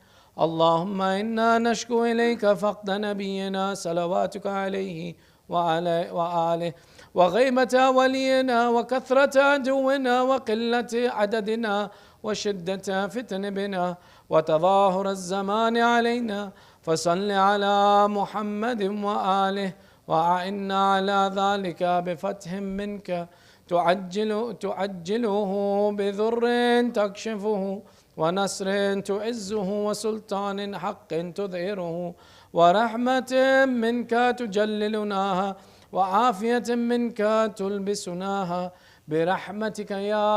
Speaker 6: اللهم إنا نشكو إليك فقد نبينا صلواتك عليه وآله، وغيبة ولينا، وكثرة عدونا، وقلة عددنا، وشدة فتن بنا، وتظاهر الزمان علينا. فصل على محمد وآله، وأعنا على ذلك بفتح منك تعجله بذر تكشفه، ونصر تعزه، وسلطان حق تظهره، ورحمة منك تجللناها، وعافية منك تلبسناها، برحمتك يا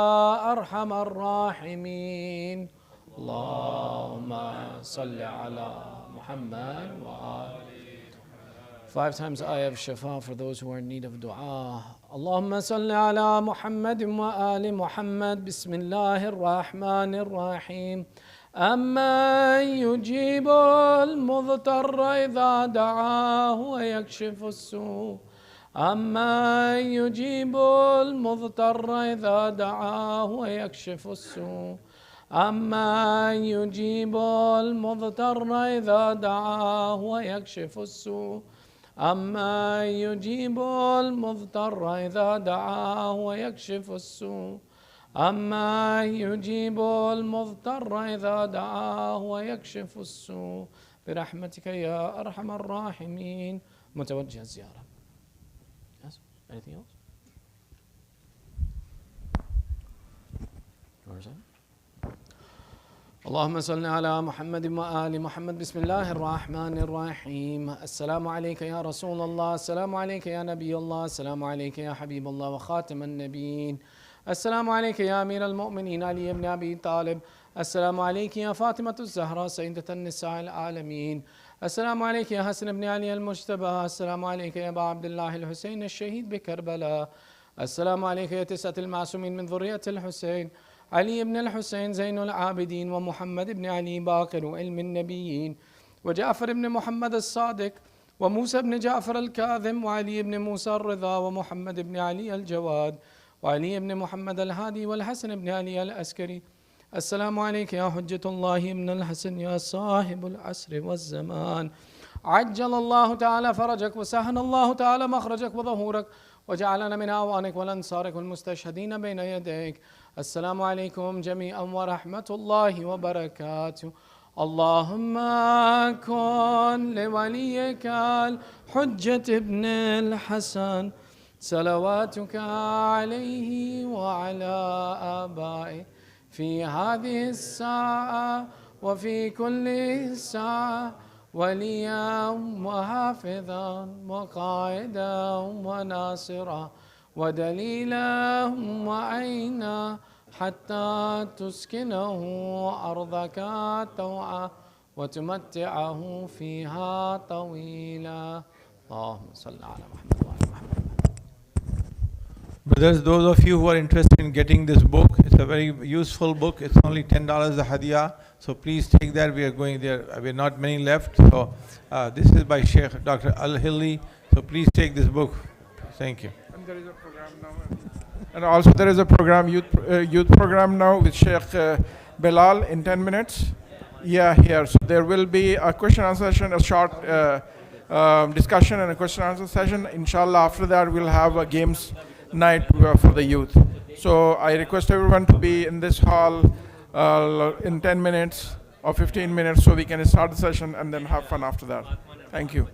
Speaker 6: أرحم الراحمين. اللهم صل على محمد وآله. 5 times ayah of shafa for those who are in need of dua. اللهم صل على محمد وآل محمد. بسم الله الرحمن الرحيم. أمن يجيب المضطر إذا دعاه ويكشف السوء، أمن يجيب المضطر إذا دعاه ويكشف السوء، أمن يجيب المضطر إذا دعاه ويكشف السوء، أمن يجيب المضطر إذا دعاه ويكشف السوء، أمن يجيب المضطر إذا دعاه ويكشف السوء، برحمتك يا أرحم الراحمين. متوجه الزيارة. Yes? Anything else? اللهم صل على محمد وآل محمد. بسم الله الرحمن الرحيم. السلام عليك يا رسول الله، السلام عليك يا نبي الله، السلام عليك يا حبيب الله وخاتم النبيين، السلام عليك يا أمير المؤمنين علي بن أبي طالب، السلام عليك يا فاطمة الزهراء سيدة النساء العالمين، السلام عليك يا حسن بن علي المجتبى. السلام عليك يا أبا عبد الله الحسين الشهيد بكربلاء. السلام عليك يا تسعة المعصومين من ذرية الحسين، علي بن الحسين زين العابدين، ومحمد بن علي باقر علم النبيين، وجعفر بن محمد الصادق، وموسى بن جعفر الكاظم، وعلي بن موسى الرضا، ومحمد بن علي الجواد، وعلي بن محمد الهادي، والحسن بن علي العسكري. السلام عليك يا حجة الله ابن الحسن يا صاحب العصر والزمان، عجل الله تعالى فرجك وسهل الله تعالى مخرجك وظهورك، وجعلنا من أعوانك والأنصارك والمستشهدين بين يديك. السلام عليكم جميعا ورحمة الله وبركاته. اللهم كن لوليك الحجة ابن الحسن صلواتك عليه وعلى آبائه في هذه الساعة وفي كل ساعة، وليا وحافظا وقائدا وناصرا ودليلا وعينا، حتى تسكنه أرضك طوعا وتمتعه فيها طويلا. اللهم صل على محمد وعلى محمد.
Speaker 2: Brothers, those of you who are interested in getting this book, it's a very useful book. It's only $10 a hadiyah. So please take that. We are going there. We are not many left. So this is by Sheikh Dr. Al-Hilli. So please take this book. Thank you.
Speaker 10: And there is a program now. And also there is a program, youth program now with Sheikh Bilal in 10 minutes. Yeah, here. So there will be a question and answer session, a short discussion and a question and answer session. Inshallah, after that we'll have a games night for the youth. So I request everyone to be in this hall in 10 minutes or 15 minutes so we can start the session and then have fun after that. Thank you.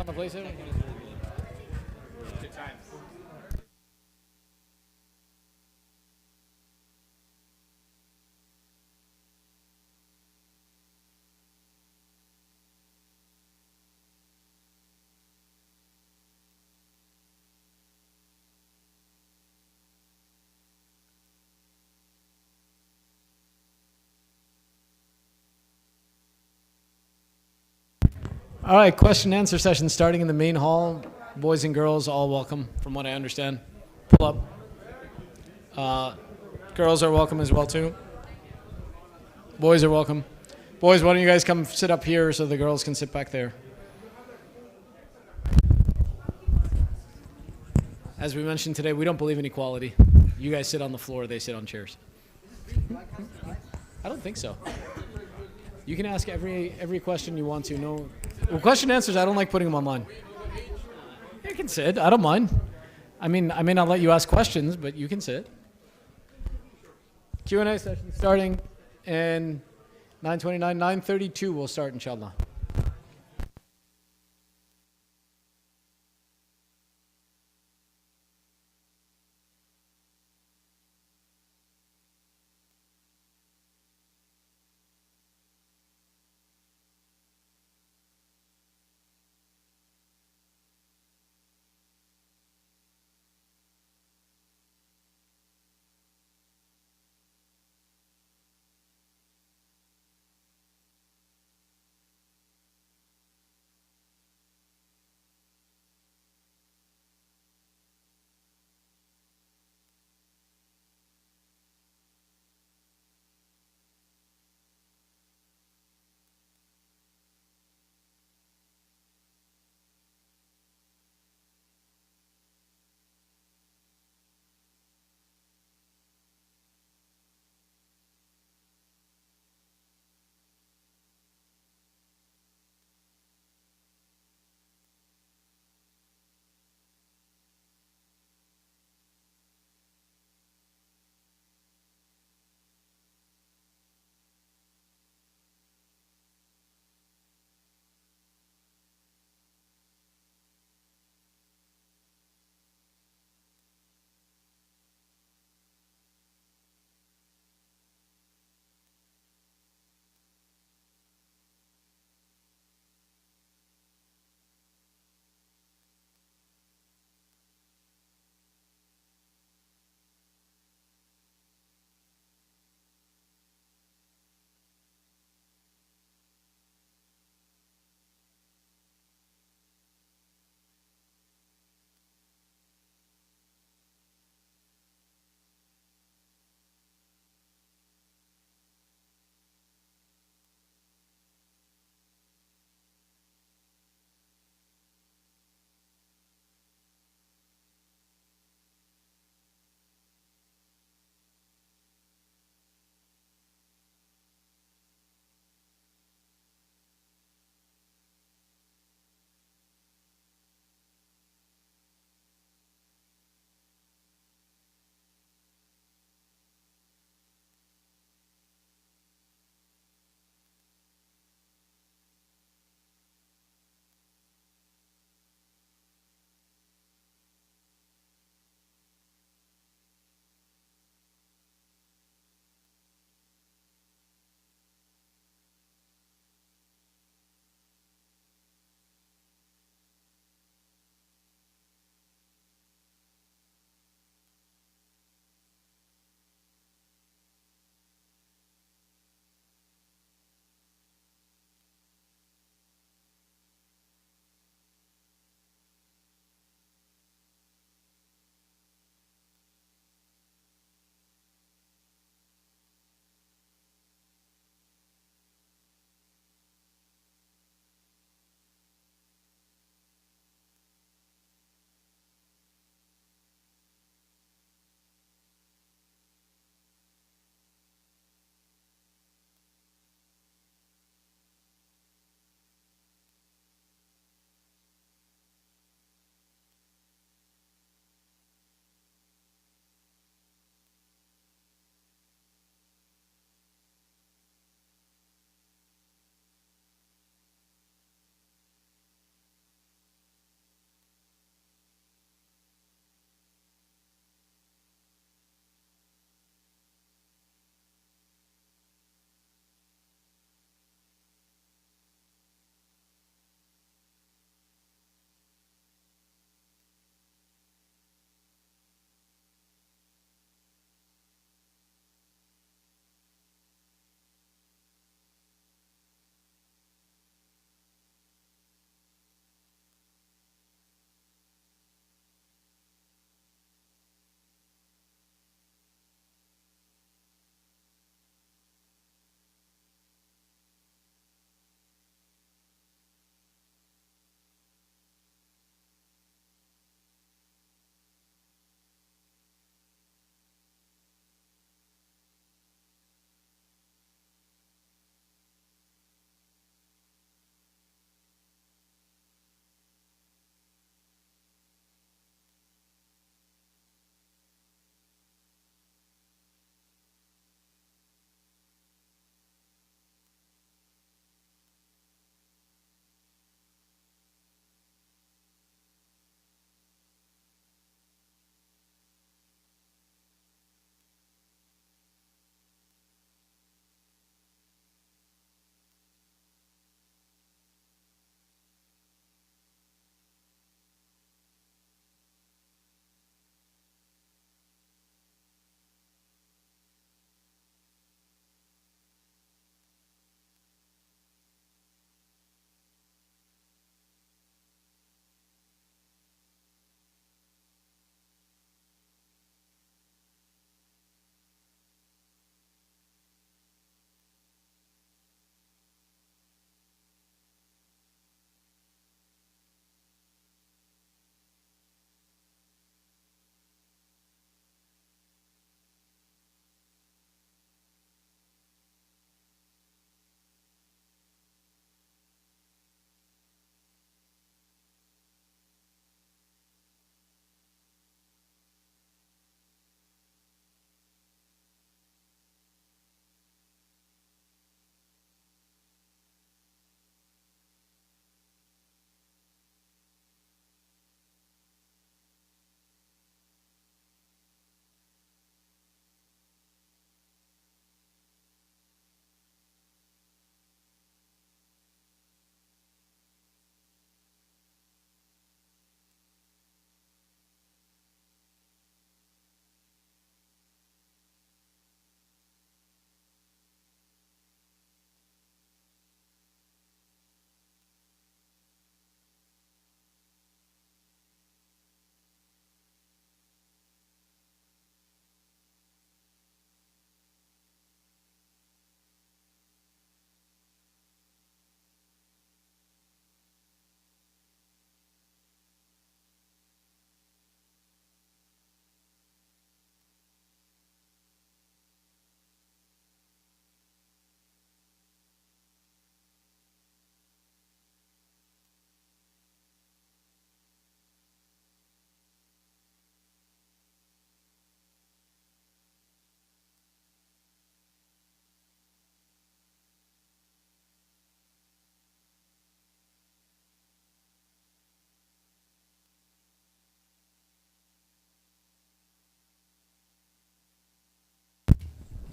Speaker 1: want to place it? All right, question and answer session starting in the main hall. Boys and girls, all welcome, from what I understand. Pull up. Girls are welcome as well, too. Boys are welcome. Boys, why don't you guys come sit up here so the girls can sit back there? As we mentioned today, we don't believe in equality. You guys sit on the floor, they sit on chairs. I don't think so. You can ask every question you want to. No, well, question and answers, I don't like putting them online. You can sit. I don't mind. I mean, I may not let you ask questions, but you can sit. Q&A session starting in 9:29, 9:32 we'll start, inshallah.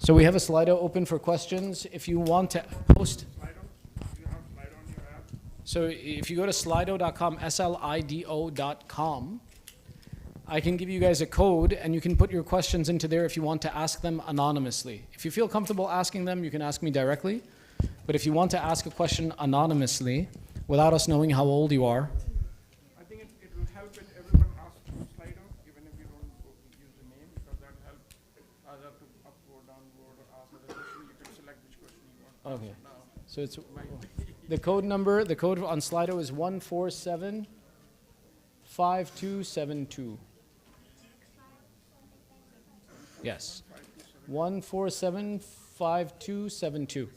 Speaker 1: So we have a Slido open for questions. If you want to post. So if you go to slido.com, slido.com, I can give you guys a code and you can put your questions into there if you want to ask them anonymously. If you feel comfortable asking them, you can ask me directly. But if you want to ask a question anonymously, without us knowing how old you are.
Speaker 10: I think it will help if everyone asks Slido, even if you don't use the name, because that will help either to upvote, downvote, or ask other question. You can select which question you want.
Speaker 1: Okay. So it's the code number, the code on Slido is 1475272. Yes. 1475272.